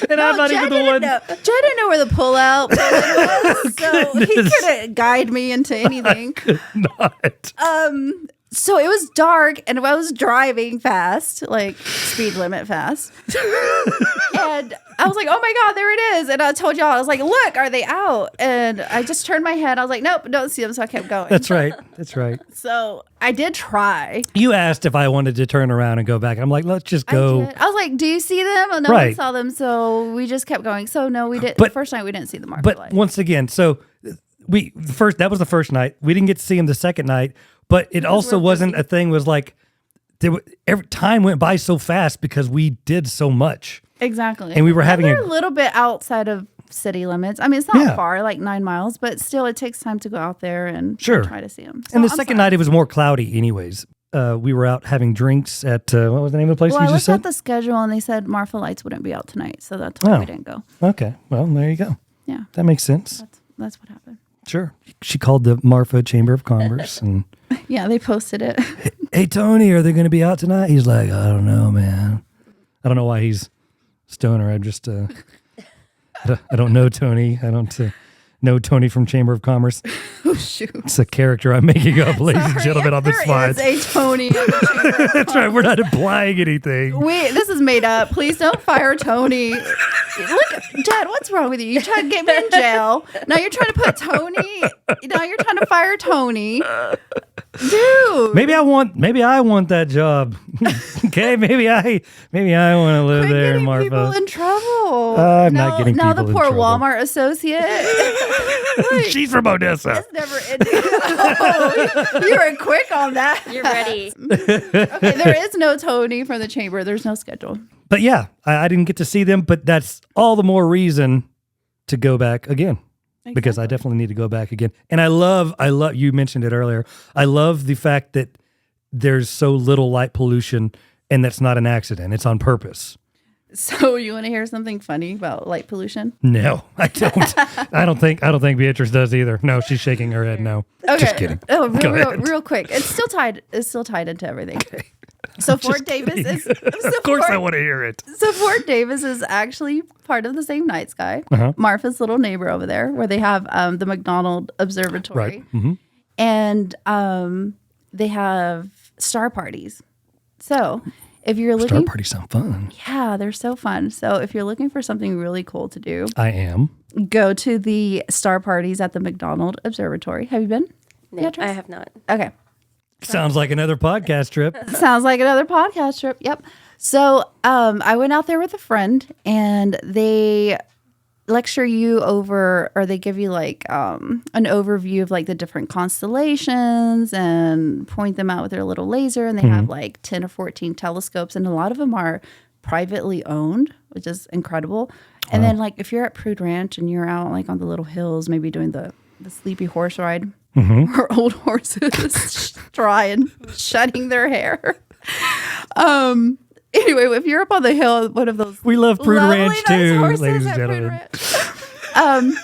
And I'm not
Jed
even the
didn't
one.
know. Jed didn't know where the pull out was, so he
Goodness.
couldn't guide me into anything.
Not.
So it was dark, and I was driving fast, like speed limit fast. And I was like, "Oh my god, there it is!" And I told y'all, I was like, "Look, are they out?" And I just turned my head. I was like, "Nope, don't see them." So I kept going.
That's right. That's right.
So I did try.
You asked if I wanted to turn around and go back. I'm like, let's just go.
I was like, "Do you see them?" Oh, no one
Right.
saw them, so we just kept going. So no, we didn't.
But-
the first night we didn't see the Marfa
But
light.
once again, so that was the first night. We didn't get to see him the second night, but it also
we're
wasn't
busy.
a thing. Was like every time went by so fast because we did so much.
Exactly.
And we were having
They're a little bit outside of city limits. I mean, it's not
Yeah.
far, like 9 miles, but still, it takes time to go out there and
Sure.
try to see them.
And the second night, it was more cloudy, anyways. We were out having drinks at what was the name of the place
Well,
you
I
just
looked
said?
at the schedule and they said Marfa lights wouldn't be out tonight, so that's why
Oh.
we didn't go.
Okay, well there you go.
Yeah,
That makes sense.
that's what happened.
Sure. She called the Marfa Chamber of Commerce and,
Yeah, they posted it.
hey Tony, are they going to be out tonight? He's like, I don't know, man. I don't know why he's stoner. I'm just, I don't know Tony. I don't know Tony from Chamber of Commerce.
Oh shoot!
It's a character I'm making up, ladies and gentlemen, on this
There
slide.
is a Tony. of the Chamber of
That's right. We're not implying anything.
This is made up. Please don't fire Tony. Look, Jed, what's wrong with you? You tried to get me in jail. Now you're trying to put Tony. Now you're trying to fire Tony. Dude.
Maybe I want that job. Okay, maybe I want to live
Quit
there,
getting
Marfa.
people in trouble.
I'm not getting
now
people
the
in
poor
trouble.
Walmart associate.
She's from Odessa.
It's never ending. Oh, you were quick on that.
You're ready.
Okay, there is no Tony from the chamber. There's no schedule.
But yeah, I didn't get to see them, but that's all the more reason to go back again. Because I definitely need to go back again. And I love, you mentioned it earlier. I love the fact that there's so little light pollution and that's not an accident. It's on purpose.
So you want to hear something funny about light pollution?
No, I don't. I don't think Beatrice does either. No, she's shaking her head. No,
Okay.
just kidding.
Oh,
Go ahead.
real quick. It's still tied into everything. So Fort Davis is.
Of course, I want to hear it.
So Fort Davis is actually part of the same night sky.
Uh-huh.
Marfa's little neighbor over there, where they have the McDonald Observatory,
Right. Mm-hmm.
and they have star parties. So if you're
Star
looking,
parties sound fun.
yeah, they're so fun. So if you're looking for something really cool to do,
I am.
go to the star parties at the McDonald Observatory. Have you been?
No,
Beatrice?
I have not.
Okay.
Sounds like another podcast trip.
Sounds like another podcast trip. Yep. So I went out there with a friend, and they lecture you over, or they give you like an overview of like the different constellations and point them out with their little laser. And they have like 10 or 14 telescopes, and a lot of them are privately owned, which is incredible. And then like if you're at Prude Ranch and you're out like on the little hills, maybe doing the sleepy horse ride, where old horses try and shedding their hair. Anyway, if you're up on the hill, one of those
We love Prude
lovely,
Ranch
nice
too,
horses
ladies and
at Prude
gentlemen.
Ranch.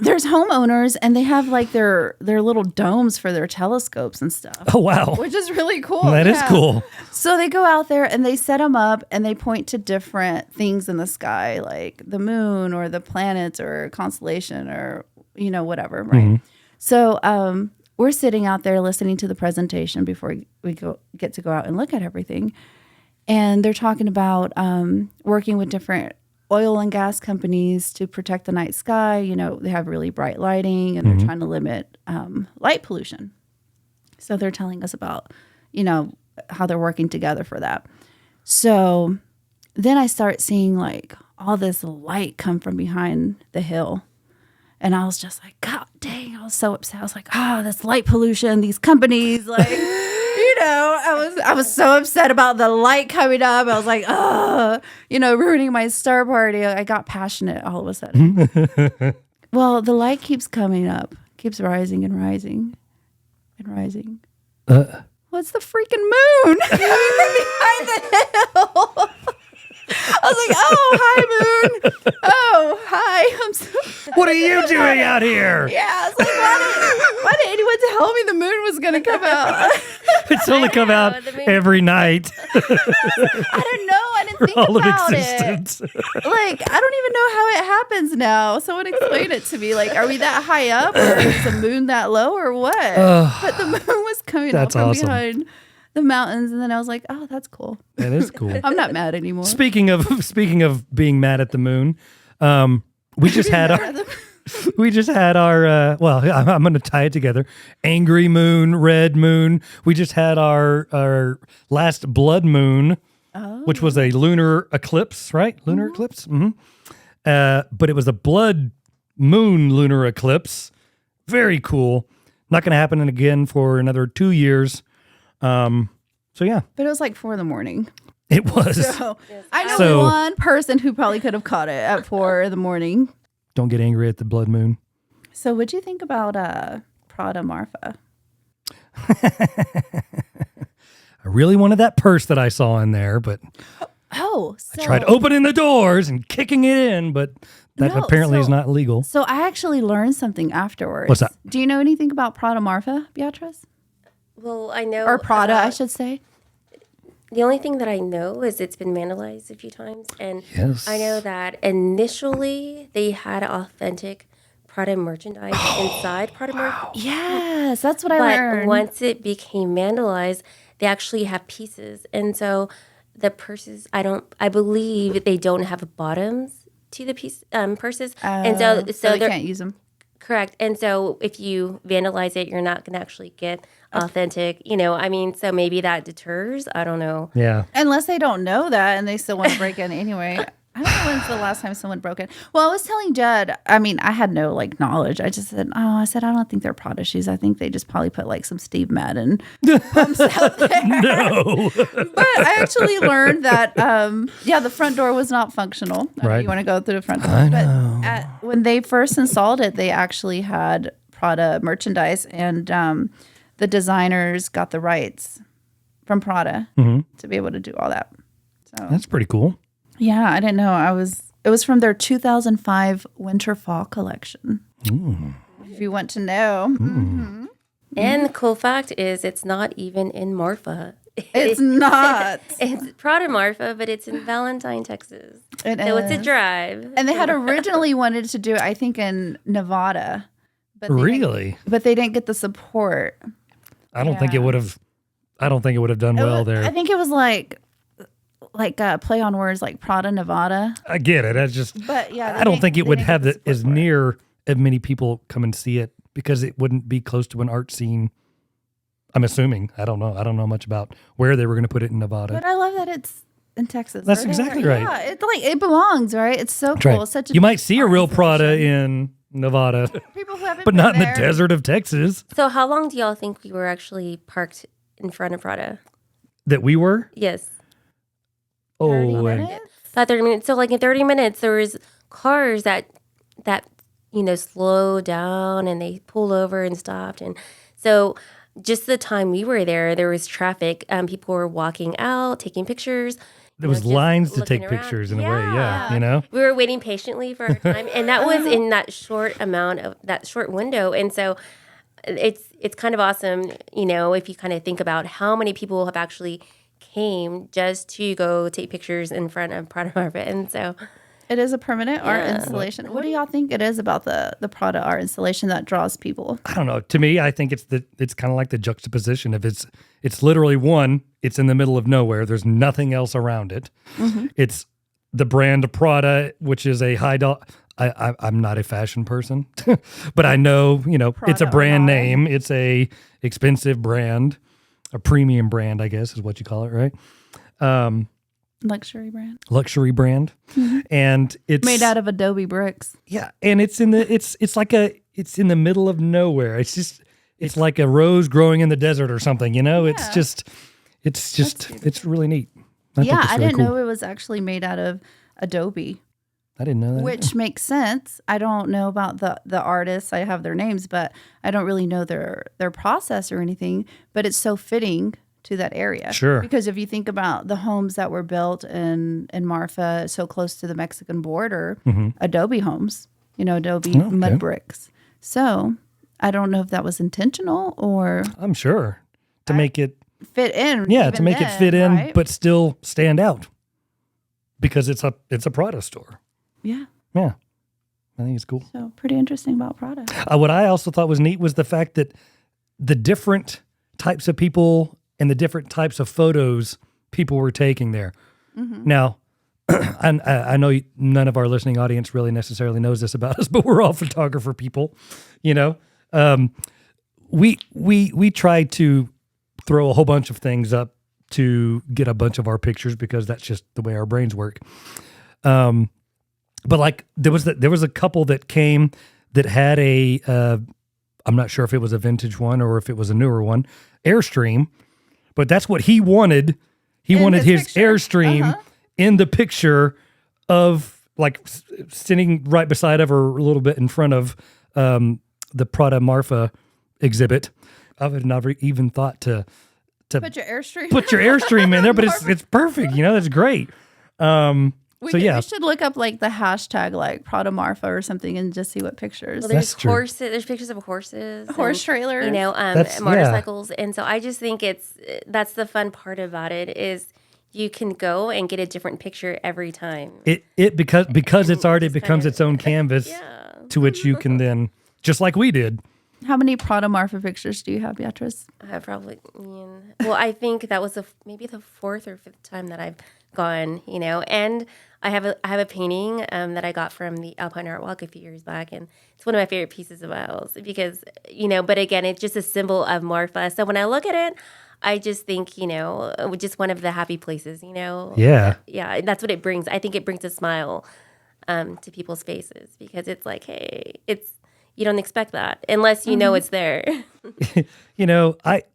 There's homeowners, and they have like their little domes for their telescopes and stuff,
Oh wow,
which is really cool.
that is
Yeah.
cool.
So they go out there and they set them up, and they point to different things in the sky, like the moon or the planets or constellation or whatever, right? So we're sitting out there listening to the presentation before we get to go out and look at everything. And they're talking about working with different oil and gas companies to protect the night sky. They have really bright lighting, and they're trying to limit light pollution. So they're telling us about, how they're working together for that. So then I start seeing like all this light come from behind the hill. And I was just like, God dang, I was so upset. I was like, this light pollution, these companies, like, I was so upset about the light coming up. I was like, ruining my star party. I got passionate all of a sudden. Well, the light keeps coming up, keeps rising and rising and rising. What's the freaking moon behind the hill? I was like, oh, hi, moon. Oh, hi. I'm so...
What are you doing out here?
Yeah, I was like, why did anyone tell me the moon was going to come out?
It's only come out
the moon.
every night.
I don't know. I didn't think
All of
about
existence.
it. Like, I don't even know how it happens now. Someone explain it to me. Like, are we that high up, or is the moon that low, or what? But the moon was coming up
That's
from
awesome.
behind the mountains, and then I was like, oh, that's cool.
That is cool.
I'm not mad anymore.
Speaking of being mad at the moon, we just had our I'm going to tie it together. Angry moon, red moon. We just had our last blood moon, which was a lunar eclipse, right? Lunar eclipse. But it was a blood moon lunar eclipse. Very cool. Not going to happen again for another 2 years. So yeah,
But it was like 4 a.m.
it was.
So I know
So-
one person who probably could have caught it at 4 a.m.
Don't get angry at the blood moon.
So what'd you think about Prada Marfa?
I really wanted that purse that I saw in there, but
Oh, so
I tried opening the doors and kicking it in, but that
No,
apparently is
so-
not legal.
So I actually learned something afterwards.
What's that?
Do you know anything about Prada Marfa, Beatrice?
Well, I know.
Or Prada, I
about-
should say.
The only thing that I know is it's been vandalized a few times. And
Yes.
I know that initially they had authentic Prada merchandise inside Prada Marfa.
Yes, that's what I
But
learned.
once it became vandalized, they actually have pieces. And so the purses, I believe they don't have bottoms to the purses. And so
they
they're
can't use them.
Correct. And so if you vandalize it, you're not going to actually get authentic, I mean, so maybe that deters. I don't know.
Yeah.
Unless they don't know that and they still want to break in anyway. I don't know when's the last time someone broke in. Well, I was telling Judd, I mean, I had no knowledge. I just said, I don't think they're Prada shoes. I think they just probably put some Steve Madden pumps out there.
No.
But I actually learned that, the front door was not functional.
Right.
You want to go through the front door.
I know.
But when they first installed it, they actually had Prada merchandise, and the designers got the rights from Prada to be able to do all that. So
That's pretty cool.
yeah, I didn't know. It was from their 2005 winter fall collection.
Ooh.
If you want to know. Mm-hmm.
And the cool fact is it's not even in Marfa.
It's not.
It's Prada Marfa, but it's in Valentine, Texas. So it's a
is.
drive.
And they had originally wanted to do it, I think, in Nevada. But
Really?
But they didn't get the support.
I don't think it would have. I don't think it would have done well there.
I think it was like play on words, like Prada, Nevada.
I get it. That's just.
But yeah,
I don't think it would have
the
as near as many people come and see it because it wouldn't be close to an art scene. I'm assuming. I don't know. I don't know much about where they were going to put it in Nevada.
But I love that it's in Texas.
That's
Right
exactly
there.
right.
Yeah, it belongs, right? It's so
That's
cool.
right.
It's such a
You might see a real Prada
installation.
in Nevada,
People who haven't
but
been
not in the
there.
desert of Texas
So how long do y'all think we were actually parked in front of Prada?
that we were.
Yes.
30
Oh, and
minutes?
About 30 minutes. So in 30 minutes, there was cars that slowed down and they pulled over and stopped. And so just the time we were there was traffic. People were walking out, taking pictures.
there was
just
lines to
looking
take
around.
pictures in a way.
Yeah.
Yeah,
We were waiting patiently for our time. And that was in that short window. And so it's kind of awesome, if you kind of think about how many people have actually came just to go take pictures in front of Prada Marfa. And so
It is a permanent art
Yeah.
installation. What do y'all think it is about the Prada art installation that draws people?
I don't know. To me, I think it's kind of like the juxtaposition of it's literally one. It's in the middle of nowhere. There's nothing else around it.
Mm-hmm.
It's the brand Prada, which is a high dollar. I'm not a fashion person, but I know it's a
Prada
brand
Armada.
name. It's a expensive brand, a premium brand, I guess is what you call it, right?
Luxury brand.
Luxury brand, and it's
Made out of Adobe bricks.
Yeah, and it's in the it's in the middle of nowhere. It's like a rose growing in the desert or something. It's really neat. I think it's
I
really
didn't
cool.
know it was actually made out of Adobe,
I didn't know that.
which makes sense. I don't know about the artists. I have their names, but I don't really know their process or anything. But it's so fitting to that area.
Sure.
Because if you think about the homes that were built in Marfa, so close to the Mexican border, Adobe homes, Adobe
Oh, okay.
mud bricks. So I don't know if that was intentional or
I'm sure to make it
fit in.
to
even
make it
then,
fit in,
right?
but still stand out because it's a Prada store.
Yeah.
Yeah, I think it's cool.
So pretty interesting about Prada.
What I also thought was neat was the fact that the different types of people and the different types of photos people were taking there. Now, I know none of our listening audience really necessarily knows this about us, but we're all photographer people, we try to throw a whole bunch of things up to get a bunch of our pictures because that's just the way our brains work. But like there was a couple that came that had I'm not sure if it was a vintage one or if it was a newer one, Airstream, but that's what he wanted. He wanted his
picture.
Airstream in the picture of like sitting right beside of or a little bit in front of the Prada Marfa exhibit. I would never even thought to
Put your Airstream.
put your Airstream in there, but it's perfect. That's great.
We should look up like the hashtag like Prada Marfa or something and just see what pictures.
well,
That's
there's
true.
horses. There's pictures of horses,
Horse
and,
trailers.
That's-
motorcycles, and so I just think that's the fun part about it is you can go and get a different picture every time.
It because it's art, it
Just
becomes
kinda-
its own canvas
Yeah.
to which you can then, just like we did,
How many Prada Marfa pictures do you have, Beatrice?
Probably. Well, I think that was maybe the fourth or fifth time that I've gone. And I have a painting that I got from the Alpine Art Walk a few years back, and it's one of my favorite pieces of owls because But again, it's just a symbol of Marfa. So when I look at it, I just think just one of the happy places.
Yeah.
Yeah, that's what it brings. I think it brings a smile to people's faces because it's like, hey, you don't expect that unless you know it's there.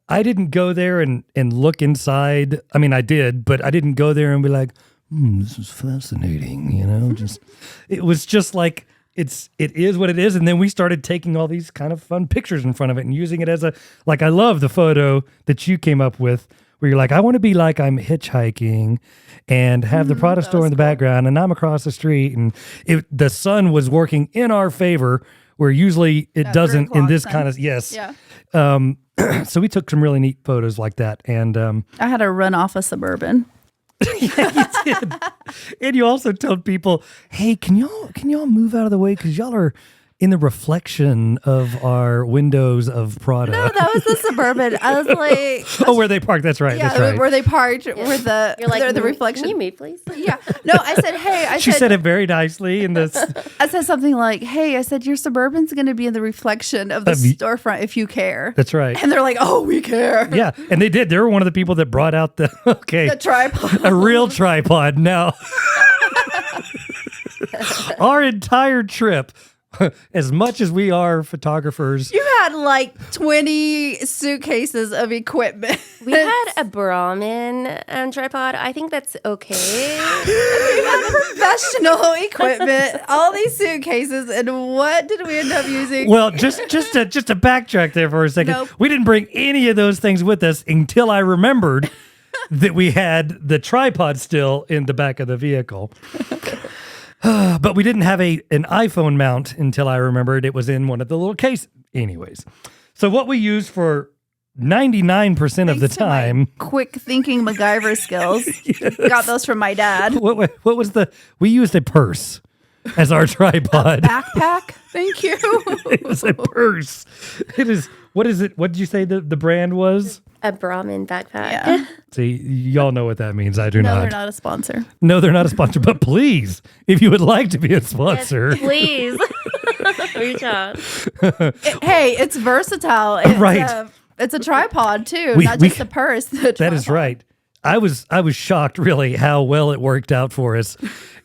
I didn't go there and look inside. I mean, I did, but I didn't go there and be like, this is fascinating, just, it was just like, it is what it is. And then we started taking all these kind of fun pictures in front of it and using it as I love the photo that you came up with where you're like, I want to be like I'm hitchhiking and have the Prada store in the background and I'm across the street. And the sun was working in our favor where usually it doesn't in this kind of, yes.
Yeah.
So we took some really neat photos like that. And
I had to run off a Suburban.
yeah, you did. And you also told people, hey, can y'all move out of the way? Because y'all are in the reflection of our windows of Prada.
No, that was the Suburban. I was like,
where they parked. That's right.
yeah,
That's right.
where they parked, where
You're like,
they're the reflection.
Can you move, please?
Yeah. No, I said, hey,
She said it very nicely in this.
I said something like, hey, I said, your Suburban's going to be in the reflection of the storefront if you care.
That's right.
And they're like, oh, we care.
Yeah, and they did. They were one of the people that brought out the
tripod.
a real tripod. Now, our entire trip, as much as we are photographers,
You had like 20 suitcases of equipment.
We had a Brahmin tripod. I think that's okay.
Professional equipment, all these suitcases, and what did we end up using?
well, just to backtrack there for a second,
Nope.
we didn't bring any of those things with us until I remembered that we had the tripod still in the back of the vehicle. But we didn't have an iPhone mount until I remembered it was in one of the little cases. Anyways, so what we used for 99% of the
Thanks to my
time.
quick thinking MacGyver skills. Got those from my dad.
What was we used a purse as our tripod.
Backpack. Thank you.
It was a purse. It is. What is it? What did you say the brand was?
A Brahmin backpack.
Yeah.
See, y'all know what that means. I do
No,
not.
they're not a sponsor.
No, they're not a sponsor. But please, if you would like to be a
Yes,
sponsor,
please. Reach out.
Hey, it's versatile. It's,
Right.
It's a tripod too,
We-
not
we-
just a purse.
that is right. I was shocked really how well it worked out for us,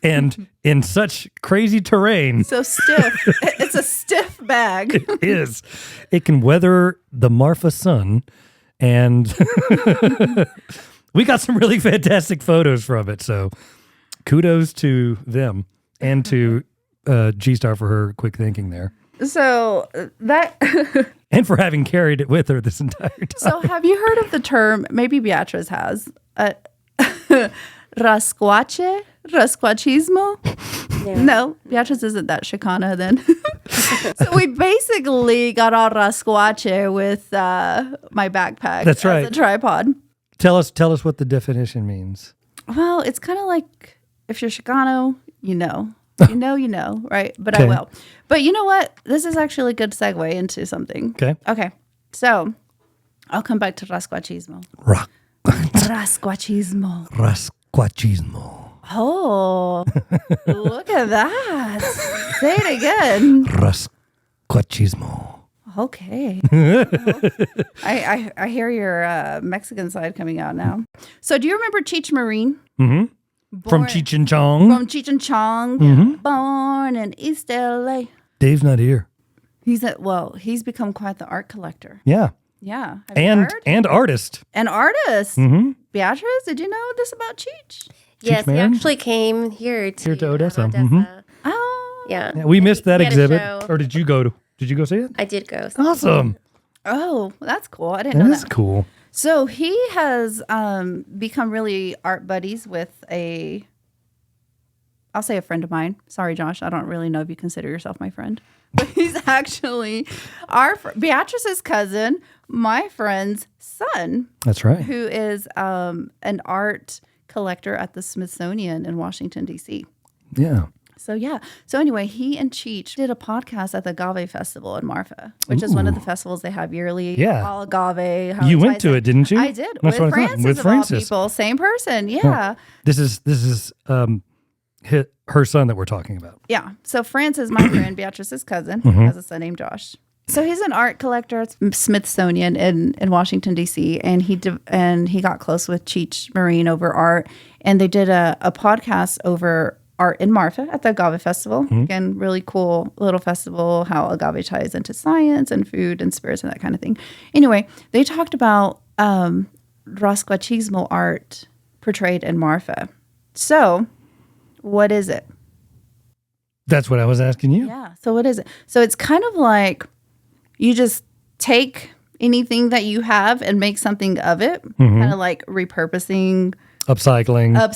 and in such crazy terrain.
So stiff. It's a stiff bag.
It is. It can weather the Marfa sun, and we got some really fantastic photos from it. So kudos to them and to G-Star for her quick thinking there.
So that.
And for having carried it with her this entire time.
So have you heard of the term? Maybe Beatrice has. Rasquache? Rasquachismo? No, Beatrice isn't that Chicana then. So we basically got all rasquache with my backpack.
That's
as
right.
a tripod.
Tell us what the definition means.
Well, it's kind of like if you're Chicano, you know. You know, right? But
Okay.
I will. But you know what? This is actually a good segue into something.
Okay.
So I'll come back to rasquachismo. Rasquachismo.
Rasquachismo.
Oh, look at that. Say it again.
Rasquachismo.
Okay. I hear your Mexican side coming out now. So do you remember Cheech Marine?
Mm-hmm. From Cheech and Chong.
From Cheech and Chong.
Mm-hmm.
Born in East LA.
Dave's not here.
He's become quite the art collector.
Yeah.
Yeah. Have you heard?
And artist.
An artist.
Mm-hmm.
Beatrice, did you know this about Cheech?
Yes, he
Marin?
actually came here to
Odessa.
Odessa.
Mhm.
Oh.
Yeah.
Yeah, we missed that
He had a
exhibit.
show.
Or did you go see it?
I did go.
Awesome.
Oh, that's cool. I didn't
That
know
is
that.
cool.
So he has become really art buddies with I'll say a friend of mine. Sorry, Josh. I don't really know if you consider yourself my friend. But he's actually Beatrice's cousin, my friend's son,
That's right.
who is an art collector at the Smithsonian in Washington, D.C.
Yeah.
So yeah. So anyway, he and Cheech did a podcast at the Agave Festival in Marfa, which is one of the festivals they have yearly.
Yeah.
All agave.
You went to it, didn't you?
I did.
That's
with
what I thought.
Francis
With
of
Francis.
all people. Same person. Yeah.
This is her son that we're talking about.
Yeah. So Francis, my friend, Beatrice's cousin, has a son named Josh. So he's an art collector at Smithsonian in Washington, D.C., and he got close with Cheech Marine over art, and they did a podcast over art in Marfa at the Agave Festival. Again, really cool little festival, how agave ties into science and food and spirits and that kind of thing. Anyway, they talked about Rasquachismo art portrayed in Marfa. So, what is it?
That's what I was asking you.
Yeah. So what is it? So it's kind of like you just take anything that you have and make something of it, kind of like repurposing,
Upcycling, yeah.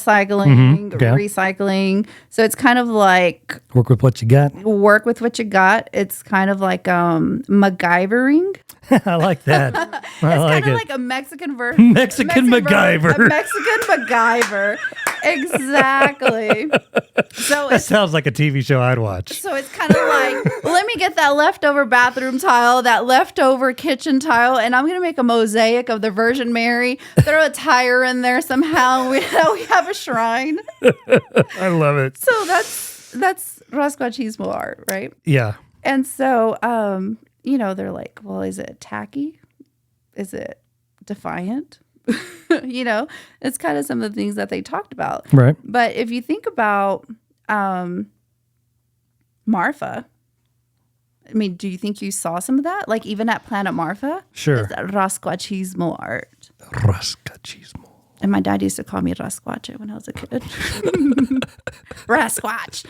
recycling. So it's kind of like
work with what you got.
work with what you got. It's kind of like MacGyvering.
I like that. I
It's
like
kind of
it.
like a Mexican version.
Mexican MacGyver.
A Mexican MacGyver. Exactly. So
That sounds like a TV show I'd watch.
So it's kind of like, let me get that leftover bathroom tile, that leftover kitchen tile, and I'm going to make a mosaic of the Virgin Mary, throw a tire in there somehow. We have a shrine.
I love it.
So that's Rasquachismo art, right?
Yeah.
And so, they're like, well, is it tacky? Is it defiant? It's kind of some of the things that they talked about.
Right.
But if you think about Marfa, I mean, do you think you saw some of that? Like even at Planet Marfa?
Sure.
It's that Rasquachismo art.
Rasquachismo.
And my dad used to call me Rasquache when I was a kid. Rasquatch.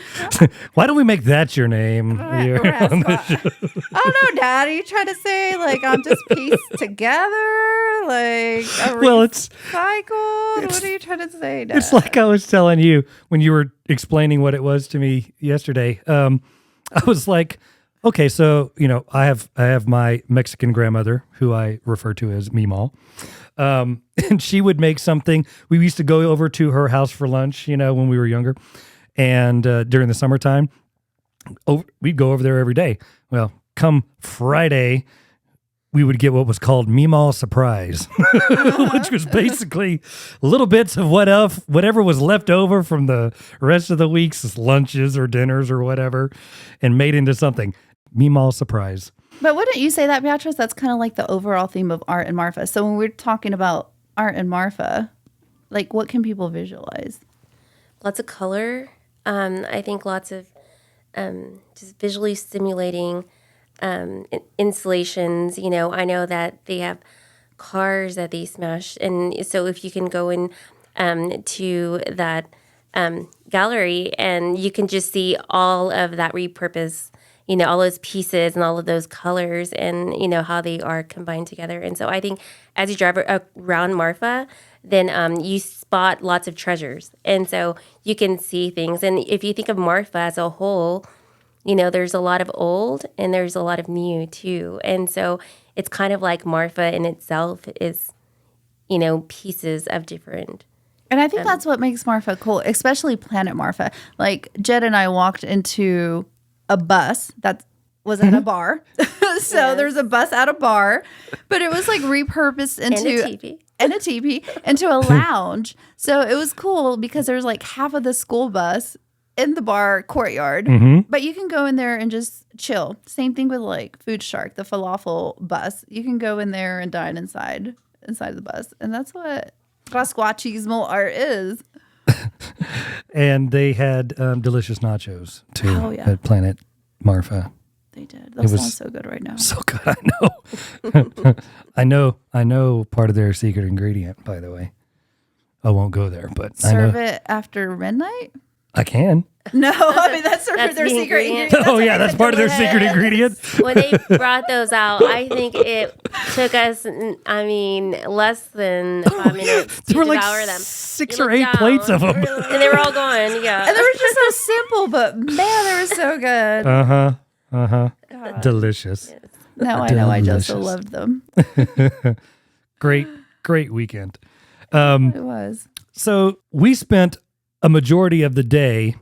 Why don't we make that your name? here on the show?
I don't know, Dad. Are you trying to say like I'm just pieced together? Like a
Well, it's
recycled? What are you trying to say, Dad?
It's like I was telling you when you were explaining what it was to me yesterday. I was like, okay, so I have my Mexican grandmother who I refer to as Meemaw, and she would make something. We used to go over to her house for lunch, when we were younger, and during the summertime, we'd go over there every day. Well, come Friday, we would get what was called Meemaw Surprise, which was basically little bits of whatever was left over from the rest of the week's lunches or dinners or whatever, and made into something. Meemaw Surprise.
But wouldn't you say that, Beatrice? That's kind of like the overall theme of art in Marfa. So when we're talking about art in Marfa, like what can people visualize?
Lots of color. I think lots of just visually stimulating installations. I know that they have cars that they smash. And so if you can go in to that gallery and you can just see all of that repurpose, all those pieces and all of those colors and, how they are combined together. And so I think as you drive around Marfa, then you spot lots of treasures. And so you can see things. And if you think of Marfa as a whole, there's a lot of old and there's a lot of new too. And so it's kind of like Marfa in itself is, pieces of different.
And I think that's what makes Marfa cool, especially Planet Marfa. Like Jed and I walked into a bus that was at a bar. So there's a bus at a bar, but it was like repurposed into a teepee into a lounge. So it was cool because there's like half of the school bus in the bar courtyard, but you can go in there and just chill. Same thing with like Food Shark, the falafel bus. You can go in there and dine inside the bus. And that's what Rasquachismo art is.
And they had delicious nachos too at Planet Marfa.
They did. That sounds so good right now.
So good, I know. I know part of their secret ingredient, by the way. I won't go there, but
serve it after midnight?
I can.
No, I mean that's their secret ingredient.
That's part of their secret ingredient.
When they brought those out, I think it took us, less than 5 minutes to
There were
devour
like
them.
6 or 8 plates of them.
And they were all gone, yeah.
And they were just so simple, but man, they were so good.
Delicious.
Yes. Now I know I just so loved them.
Great weekend.
It was.
So we spent a majority of the day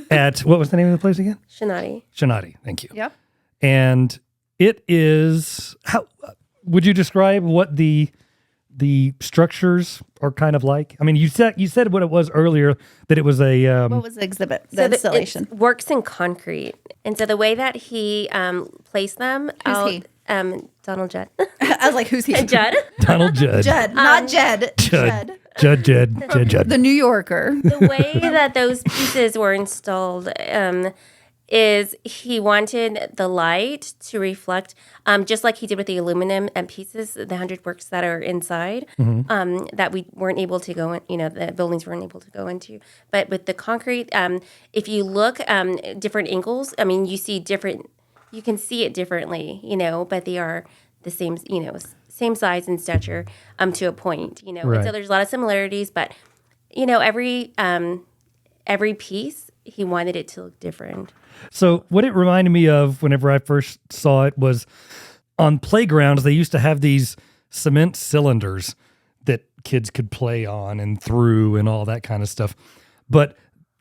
at, what was the name of the place again?
Shinati.
Shinati. Thank you.
Yep.
And it is, how would you describe what the structures are kind of like? I mean, you said what it was earlier, that it was a
What was the exhibit? The installation.
It works in concrete. And so the way that he placed them
Who's
out, Donald Judd.
I was like, who's he?
Judd.
Donald Judd.
Judd, not Jed.
Judd. Judd.
The New Yorker.
The way that those pieces were installed is he wanted the light to reflect, just like he did with the aluminum pieces, the 100 works that are inside, that we weren't able to go in, the buildings weren't able to go into. But with the concrete, if you look different angles, I mean, you can see it differently, but they are the same, same size and stature to a point,
Right.
And so there's a lot of similarities, but, every piece, he wanted it to look different.
So what it reminded me of whenever I first saw it was on playgrounds, they used to have these cement cylinders that kids could play on and through and all that kind of stuff. But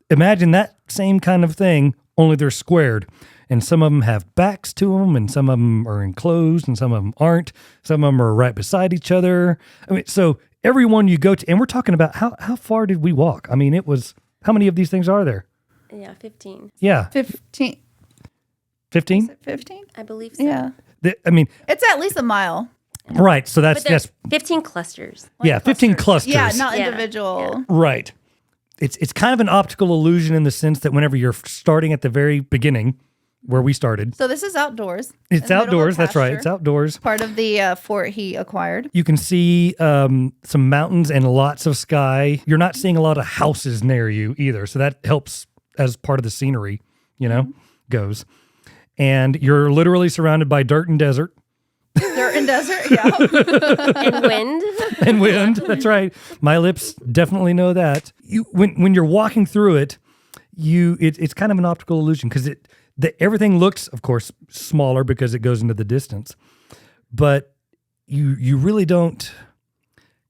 imagine that same kind of thing, only they're squared. And some of them have backs to them, and some of them are enclosed, and some of them aren't. Some of them are right beside each other. I mean, so every one you go to, and we're talking about how far did we walk? I mean, how many of these things are there?
Yeah, 15.
Yeah.
15.
15?
Is it 15?
I believe so.
Yeah. It's at least a mile.
Right. So
But
that's
15 clusters.
yeah, 15 clusters.
Yeah, not
Yeah.
individual.
Right. It's kind of an optical illusion in the sense that whenever you're starting at the very beginning, where we started,
So this is outdoors.
it's
in the middle of
outdoors. That's right.
pasture.
It's outdoors.
Part of the fort he acquired.
You can see some mountains and lots of sky. You're not seeing a lot of houses near you either. So that helps as part of the scenery, goes. And you're literally surrounded by dirt and desert.
Dirt and desert, yeah.
And wind.
And wind. That's right. My lips definitely know that. When you're walking through it, it's kind of an optical illusion because everything looks, of course, smaller because it goes into the distance. But you really don't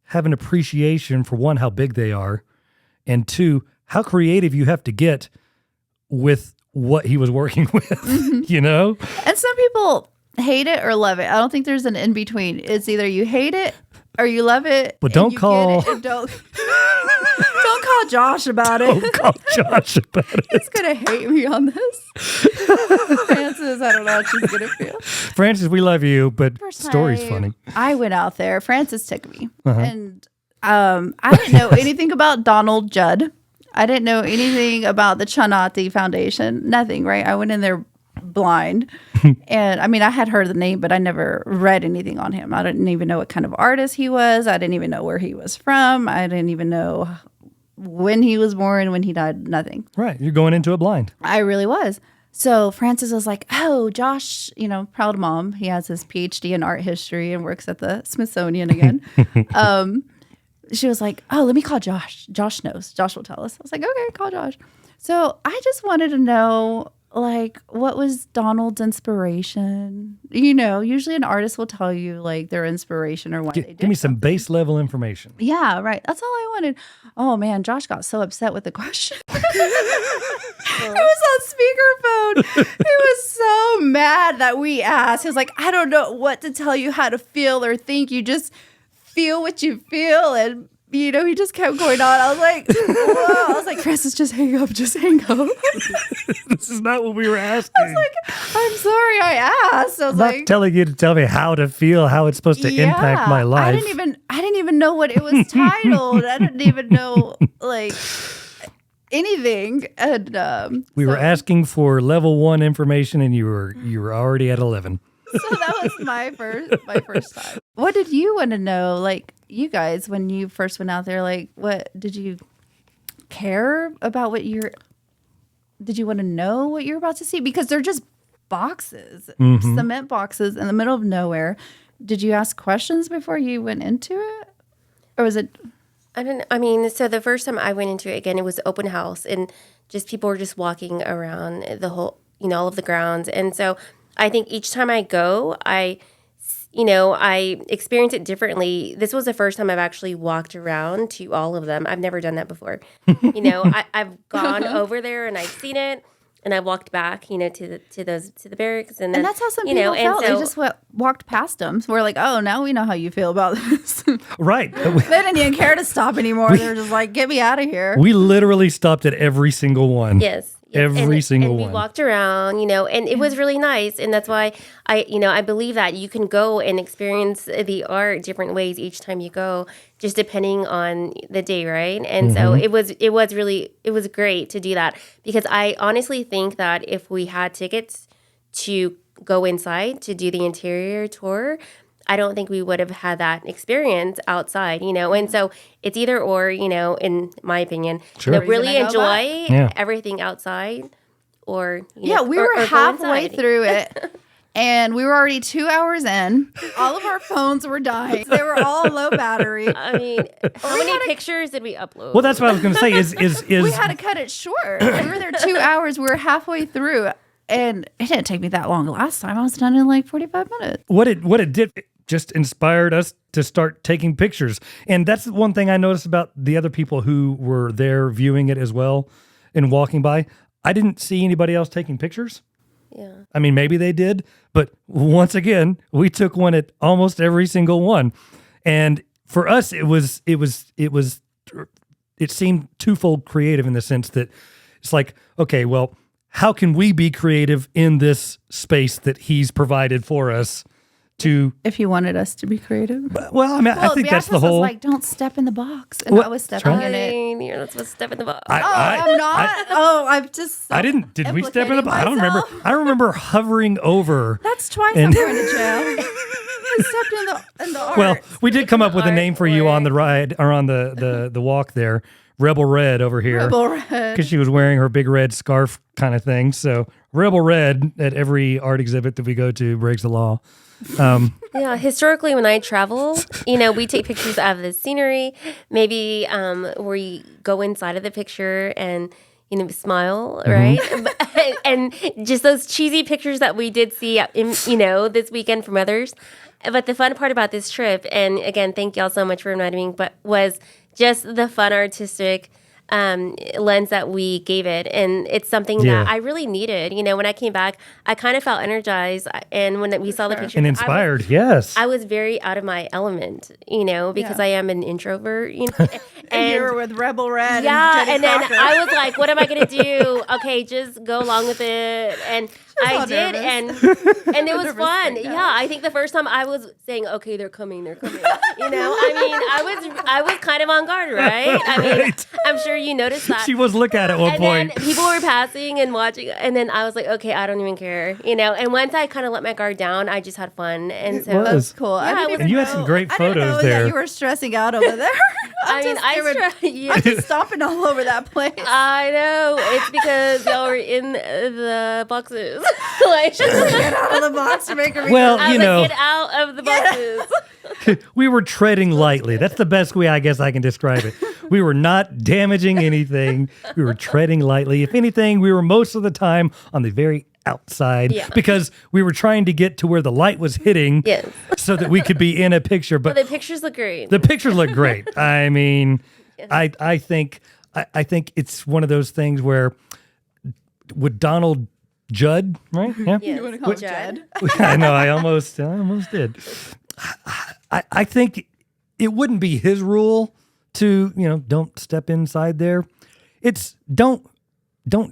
have an appreciation for, one, how big they are, and two, how creative you have to get with what he was working with,
And some people hate it or love it. I don't think there's an in between. It's either you hate it or you love it.
But
and
don't
you
call-
get it and don't call Josh about it.
Don't call Josh about it.
He's gonna hate me on this. Francis, I don't know how she's gonna feel.
Francis, we love you, but
First
story's
time
funny.
I went out there. Francis took me, and I didn't know anything about Donald Judd. I didn't know anything about the Chanati Foundation. Nothing, right? I went in there blind. And I mean, I had heard the name, but I never read anything on him. I didn't even know what kind of artist he was. I didn't even know where he was from. I didn't even know when he was born, when he died, nothing.
Right. You're going into it blind.
I really was. So Francis was like, oh, Josh, proud mom. He has his PhD in art history and works at the Smithsonian again. She was like, oh, let me call Josh. Josh knows. Josh will tell us. I was like, okay, call Josh. So I just wanted to know, what was Donald's inspiration? Usually an artist will tell you, their inspiration or why they did
Give me some
something.
base level information.
Yeah, right. That's all I wanted. Oh, man, Josh got so upset with the question. It was on speakerphone. He was so mad that we asked. He was like, I don't know what to tell you how to feel or think. You just feel what you feel. And, he just kept going on. I was like, whoa. I was like, Francis, just hang up. Just hang up.
This is not what we were asking.
I was like, I'm sorry I asked. I was
I'm not
like,
telling you to tell me how to feel, how it's supposed to impact my life.
I didn't even know what it was titled. I didn't even know anything. And
we were asking for level 1 information, and you were already at 11.
So that was my first time. What did you want to know? You guys, when you first went out there, what did you care about? Did you want to know what you're about to see? Because they're just boxes, cement boxes in the middle of nowhere. Did you ask questions before you went into it? Or was it?
So the first time I went into it, again, it was open house and just people were just walking around the whole, all of the grounds. And so I think each time I go, I I experienced it differently. This was the first time I've actually walked around to all of them. I've never done that before. I've gone over there and I've seen it, and I walked back, to the barracks, and then,
that's how some people felt. They just walked past them. So we're like, oh, now we know how you feel about this.
Right.
They didn't even care to stop anymore. They were just like, get me out of here.
We literally stopped at every single one.
Yes.
Every single one.
We walked around, and it was really nice. And that's why I believe that you can go and experience the art different ways each time you go, just depending on the day, right? And so it was great to do that, because I honestly think that if we had tickets to go inside to do the interior tour, I don't think we would have had that experience outside, and so it's either or, in my opinion,
Sure.
Really enjoy everything outside, or,
we were halfway through it and we were already 2 hours in. All of our phones were dying. They were all low battery.
I mean, how many pictures did we upload?
Well, that's what I was going to say is
we had to cut it short. We were there 2 hours. We were halfway through, and it didn't take me that long last time. I was done in like 45 minutes.
what it did. Just inspired us to start taking pictures. And that's one thing I noticed about the other people who were there viewing it as well and walking by. I didn't see anybody else taking pictures.
Yeah.
I mean, maybe they did, but once again, we took one at almost every single one. And for us, it seemed twofold creative in the sense that it's like, okay, well, how can we be creative in this space that he's provided for us?
If you wanted us to be creative.
Well, I mean, I think that's the whole.
Was like, don't step in the box, and I was stepping in it.
You're not supposed to step in the box.
I'm not. I've just.
I didn't. Did we step in the box? I don't remember. I remember hovering over.
That's twice I'm going to jail. I stepped in the art.
Well, we did come up with a name for you on the ride or on the walk there. Rebel Red over here.
Rebel Red.
Because she was wearing her big red scarf kind of thing. So Rebel Red at every art exhibit that we go to breaks the law.
Historically, when I travel, we take pictures of the scenery. Maybe we go inside of the picture and smile, right? And just those cheesy pictures that we did see, this weekend from others. But the fun part about this trip, and again, thank y'all so much for inviting me, but was just the fun artistic lens that we gave it. And it's something that I really needed. When I came back, I kind of felt energized. And when we saw the picture,
and inspired, yes.
I was very out of my element, because I am an introvert,
And you were with Rebel Red.
Yeah, and then I was like, what am I going to do? Okay, just go along with it. And I did, and it was fun. Yeah, I think the first time I was saying, okay, they're coming. I was kind of on guard, right? I mean, I'm sure you noticed that.
She was look at one point.
Then people were passing and watching, and then I was like, okay, I don't even care, And once I kind of let my guard down, I just had fun, and so
that's cool.
Yeah,
and you had some great photos
I didn't know
there.
That you were stressing out over there. I'm just stomping all over that place.
I know. It's because y'all were in the boxes.
Get out of the box to make her.
Well,
get out of the boxes.
We were treading lightly. That's the best way I guess I can describe it. We were not damaging anything. We were treading lightly. If anything, we were most of the time on the very outside because we were trying to get to where the light was hitting so that we could be in a picture. But
the pictures look great.
The pictures look great. I mean, I think it's one of those things where would Donald Judd, right? Yeah.
You want to call him Judd?
I know. I almost did. I think it wouldn't be his rule to, don't step inside there. It's don't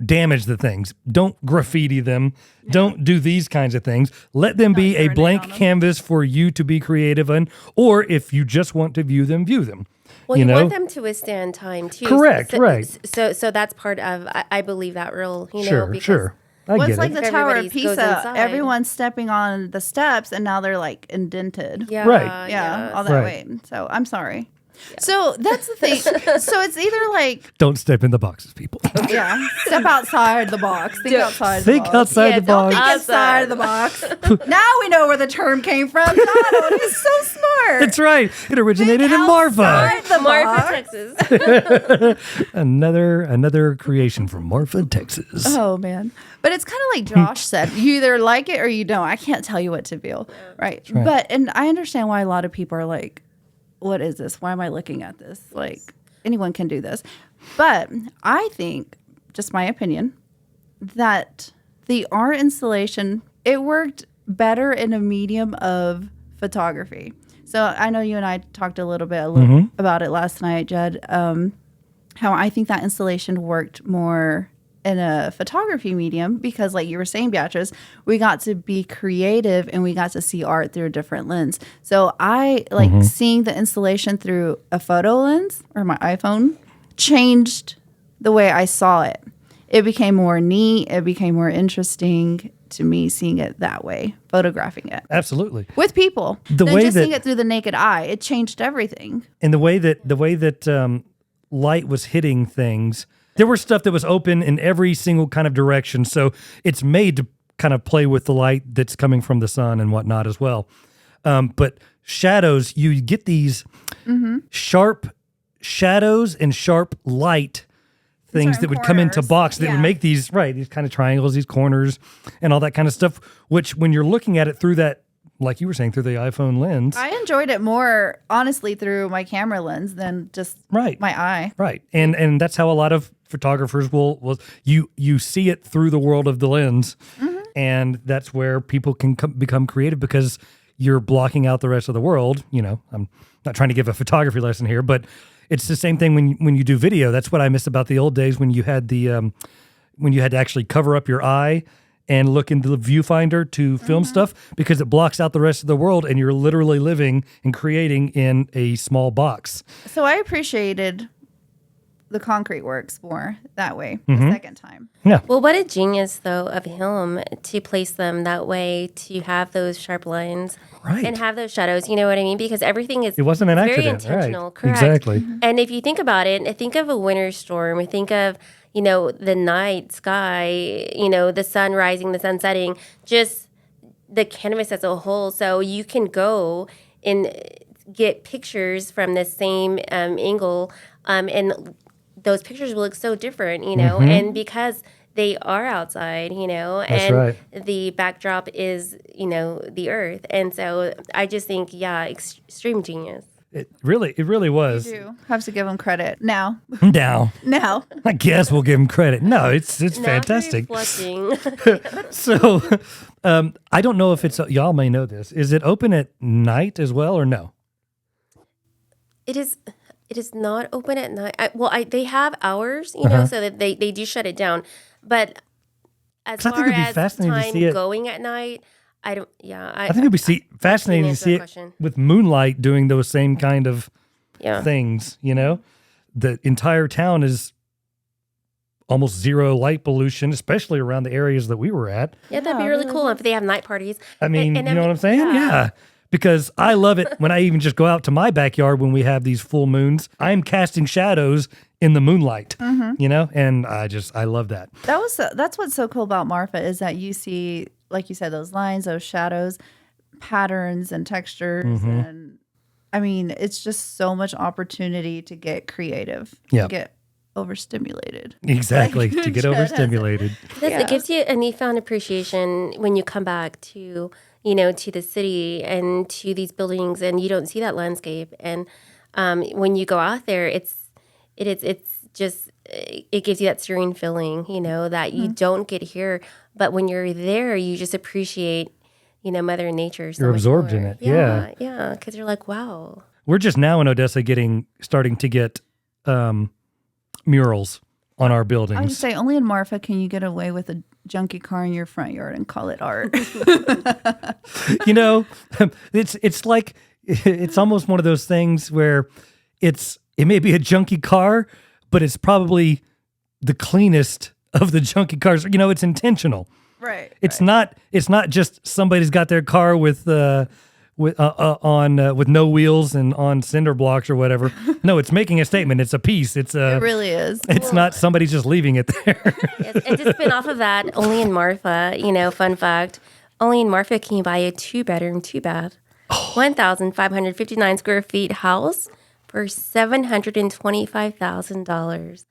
damage the things. Don't graffiti them. Yeah. Don't do these kinds of things. Let them be a blank canvas for you to be creative in, or if you just want to view them, view them.
Well, you want them to withstand time too.
Correct, right.
So that's part of, I believe, that rule,
Sure.
It's like the Tower of Pisa. Everyone's stepping on the steps, and now they're like indented.
Yeah.
Right.
Yeah. All that way. So I'm sorry. So that's the thing. So it's either like,
Don't step in the boxes, people.
yeah, step outside the box. Think outside
Think
the box.
outside the
Don't
box.
think inside the box. Now we know where the term came from. Donald is so smart.
That's right. It originated in Marfa.
Outside the
Marfa,
box.
Texas.
Another creation from Marfa, Texas.
Oh man. But it's kind of like Josh said, you either like it or you don't. I can't tell you what to feel. Right.
right.
But and I understand why a lot of people are like, what is this? Why am I looking at this? Like anyone can do this. But I think, just my opinion, that the art installation, it worked better in a medium of photography. So I know you and I talked a little bit about it last night, Jed, how I think that installation worked more in a photography medium because, like you were saying, Beatrice, we got to be creative and we got to see art through a different lens. So I like seeing the installation through a photo lens or my iPhone changed the way I saw it. It became more neat. It became more interesting to me seeing it that way, photographing it
Absolutely.
with people.
The
than
way
just
that-
seeing it through the naked eye, it changed everything.
And the way that light was hitting things, there was stuff that was open in every single kind of direction. So it's made to kind of play with the light that's coming from the sun and whatnot as well. But shadows, you get these sharp shadows and sharp light things
Certain
that would come into
corners.
box that
Yeah.
would make these kind of triangles, these corners and all that kind of stuff, which when you're looking at it through that, like you were saying, through the iPhone lens.
I enjoyed it more, honestly, through my camera lens than just
Right.
my eye.
Right. And that's how a lot of photographers will you see it through the world of the lens. And that's where people can become creative because you're blocking out the rest of the world. You know, I'm not trying to give a photography lesson here, but it's the same thing when you do video. That's what I miss about the old days when you had when you had to actually cover up your eye and look into the viewfinder to film stuff because it blocks out the rest of the world and you're literally living and creating in a small box.
So I appreciated the concrete works more that way the second time.
Yeah.
Well, what a genius, though, of him to place them that way, to have those sharp lines
Right.
and have those shadows. You know what I mean? Because everything is
It wasn't an
very
accident.
intentional.
Right.
Correct.
Exactly.
And if you think about it, think of a winter storm. Think of, the night sky, the sun rising, the sun setting, just the canvas as a whole. So you can go and get pictures from the same angle, and those pictures will look so different, and because they are outside, and
right.
the backdrop is, the earth. And so I just think, extreme genius.
It really was.
You do have to give them credit. Now.
Now,
Now.
I guess we'll give him credit. No, it's
Now
fantastic.
you're flushing.
So, I don't know if it's y'all may know this. Is it open at night as well or no?
It is not open at night. They have hours, so that they do shut it down. But as
'Cause I think
far
it'd be
as
fascinating to
time
see it.
going at night, I don't. Yeah,
I think it'd be fascinating to
answer
see
that
it
question.
with moonlight doing those same kind of
yeah.
things. The entire town is almost zero light pollution, especially around the areas that we were at.
Yeah, that'd be really cool if they have night parties.
I mean,
And
you know what I'm saying? Yeah. Because I love it when I even just go out to my backyard when we have these full moons. I'm casting shadows in the moonlight, and I love that.
That's what's so cool about Marfa is that you see, like you said, those lines, those shadows, patterns and textures. And I mean, it's just so much opportunity to get creative,
Yeah.
to get overstimulated.
Exactly.
Like
To get
Chad has it.
overstimulated.
It gives you a newfound appreciation when you come back to, to the city and to these buildings, and you don't see that landscape. And when you go out there, it gives you that serene feeling, that you don't get here. But when you're there, you just appreciate, Mother Nature. So
You're
much
absorbed in
more.
it. Yeah.
Yeah. Because you're like, wow.
We're just now in Odessa starting to get murals on our
I would
buildings.
say only in Marfa can you get away with a junky car in your front yard and call it art.
It's like it's almost one of those things where it may be a junky car, but it's probably the cleanest of the junky cars. It's intentional.
Right.
It's not just somebody's got their car with with on with no wheels and on cinder blocks or whatever. No, it's making a statement. It's a piece. It's
It really is.
It's not somebody just leaving it there.
And to spin off of that, only in Marfa, fun fact, only in Marfa can you buy a 2-bedroom, 2-bath, 1,559 square feet house for $725,000.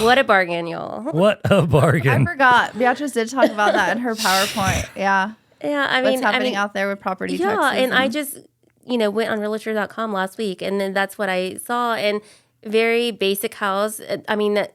What a bargain, y'all.
What a bargain.
I forgot. Beatrice did talk about that in her PowerPoint. Yeah.
Yeah,
What's happening out there with property taxes.
Yeah, and I just, went on realtor.com last week, and then that's what I saw. And very basic house. I mean,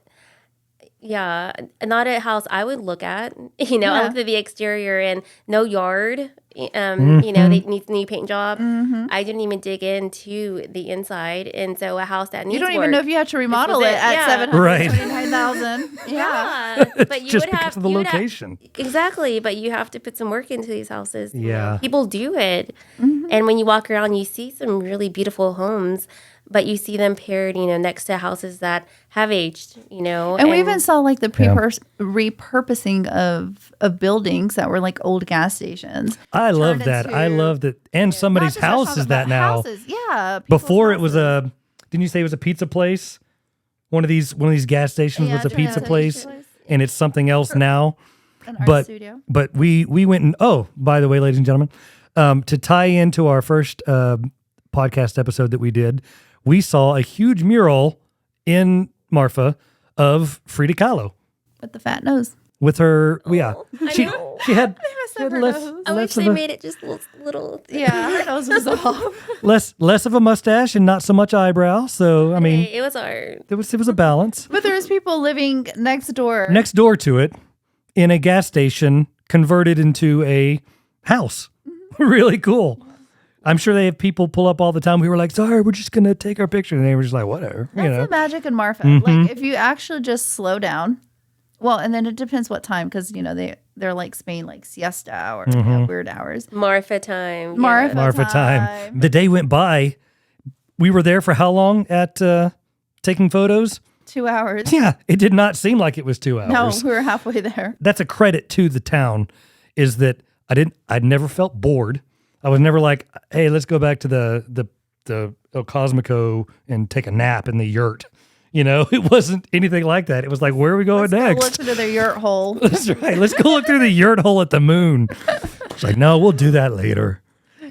not a house I would look at. I looked at the exterior and no yard. They need new paint job.
Mm-hmm.
I didn't even dig into the inside, and so a house that needs
you don't
work.
even know if you have to remodel it at $729,000.
Yeah, but you
just
would have
because of the location.
Exactly, but you have to put some work into these houses.
Yeah,
people do it, and when you walk around, you see some really beautiful homes. But you see them paired, next to houses that have aged,
And we even saw like the repurposing of buildings that were like old gas stations.
I love that. I love that. And somebody's house is that now.
Houses. Yeah.
Before it was didn't you say it was a pizza place? One of these gas stations was a pizza place, and it's something else now.
An art studio.
But we went and, by the way, ladies and gentlemen, to tie into our first podcast episode that we did, we saw a huge mural in Marfa of Frida Kahlo.
With the fat nose.
With her, she had
I wish they made it just little.
Yeah, her nose was off.
less of a mustache and not so much eyebrow. So I mean,
it was art.
It was a balance.
But there was people living next door
to it, in a gas station converted into a house. Really cool. I'm sure they have people pull up all the time. We were like, sorry, we're just going to take our picture. And they were just like, whatever.
That's the magic in Marfa. Like, if you actually just slow down, well, and then it depends what time, because, they're like Spain, like siesta hour, weird hours.
Marfa time.
Marfa time. The day went by. We were there for how long at taking photos?
2 hours.
Yeah, it did not seem like it was 2 hours.
No, we were halfway there.
That's a credit to the town, is that I'd never felt bored. I was never like, hey, let's go back to the El Cosmico and take a nap in the yurt. It wasn't anything like that. It was like, where are we going next?
Let's go look through the yurt hole.
That's right. Let's go look through the yurt hole at the moon. It's like, no, we'll do that later.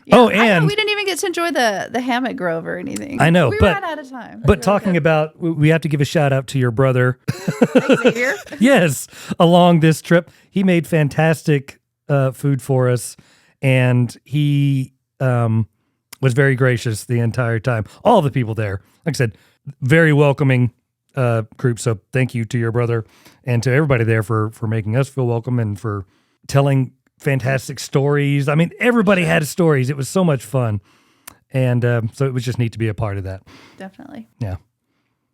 Yeah,
and
we didn't even get to enjoy the hammock grove or anything.
I know,
we ran out of time.
But talking about, we have to give a shout out to your brother.
Xavier.
Yes, along this trip, he made fantastic food for us. And he was very gracious the entire time. All the people there, like I said, very welcoming group. So thank you to your brother and to everybody there for making us feel welcome and for telling fantastic stories. I mean, everybody had stories. It was so much fun. And so it was just neat to be a part of that.
Definitely.
Yeah.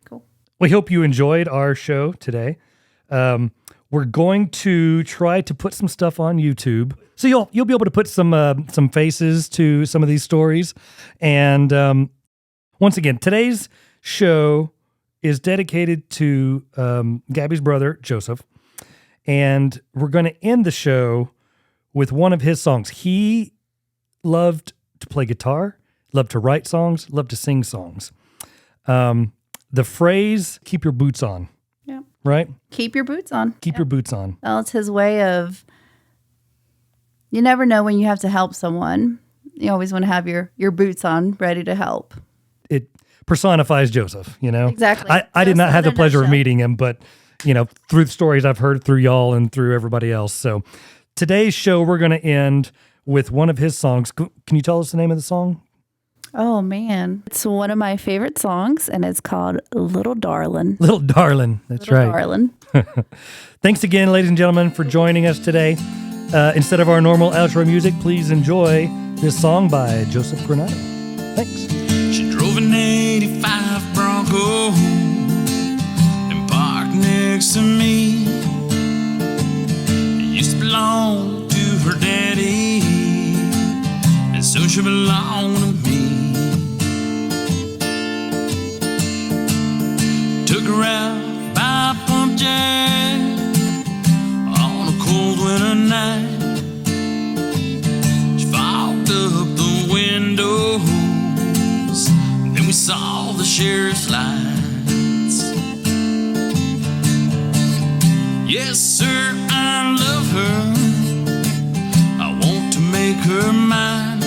Cool.
We hope you enjoyed our show today. We're going to try to put some stuff on YouTube. So you'll be able to put some faces to some of these stories. And once again, today's show is dedicated to Gabby's brother, Joseph. And we're going to end the show with one of his songs. He loved to play guitar, loved to write songs, loved to sing songs. The phrase, keep your boots on.
Yeah.
Right?
Keep your boots on.
Keep your boots on.
Well, it's his way of, you never know when you have to help someone. You always want to have your boots on, ready to help.
It personifies Joseph,
Exactly.
I did not have the pleasure of meeting him, but, through the stories I've heard through y'all and through everybody else. So today's show, we're going to end with one of his songs. Can you tell us the name of the song?
Oh, man. It's one of my favorite songs, and it's called Little Darlin'.
Little Darlin'. That's
Little
right.
Darlin'.
Thanks again, ladies and gentlemen, for joining us today. Instead of our normal outro music, please enjoy this song by Joseph Granado. Thanks.
She drove an 85 Bronco and parked next to me. It used to belong to her daddy, and so she belonged to me. Took her out by Pump Jack on a cold winter night. She fogged up the window sheriff's lights. Yes, sir, I love her. I want to make her mine.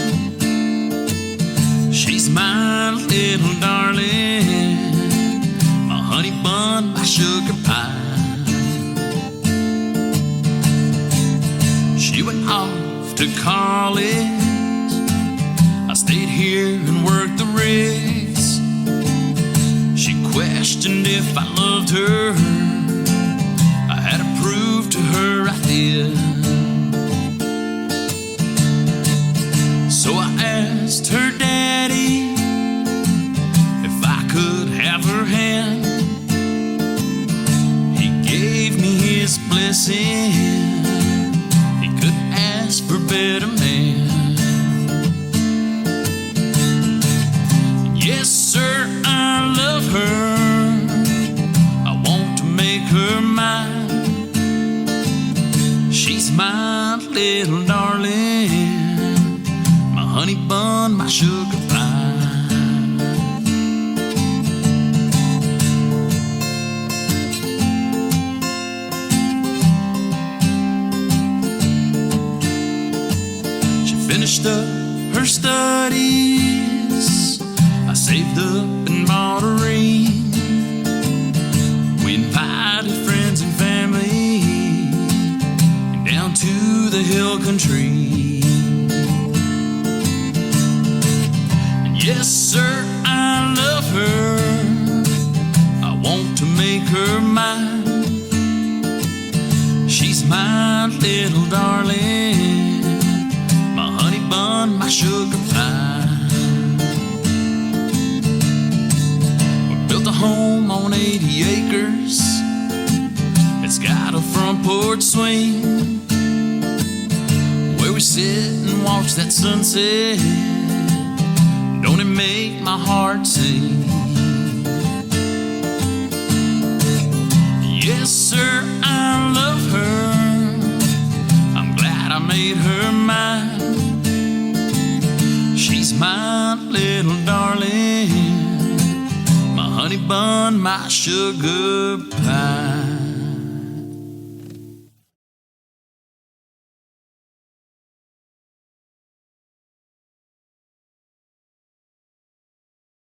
She's my little darling, my honey bun, my sugar pie. She went off to college. I stayed here and worked the rigs. She questioned if I loved her. I had to prove to her I did. So I asked her daddy if I could have her hand. He gave me his blessing. He couldn't ask for better man. Yes, sir, I love her. I want to make her mine. She's my little darling, my honey bun, my sugar pie. She finished up her studies. I saved up and bought a ring. We invited friends and family down to the hill country. And yes, sir, I love her. I want to make her mine. She's my little darling, my honey bun, my sugar pie. Built a home on 80 acres. It's got a front porch swing where we sit and watch that sunset. Don't it make my heart sing? Yes, sir, I love her. I'm glad I made her mine. She's my little darling, my honey bun, my sugar pie.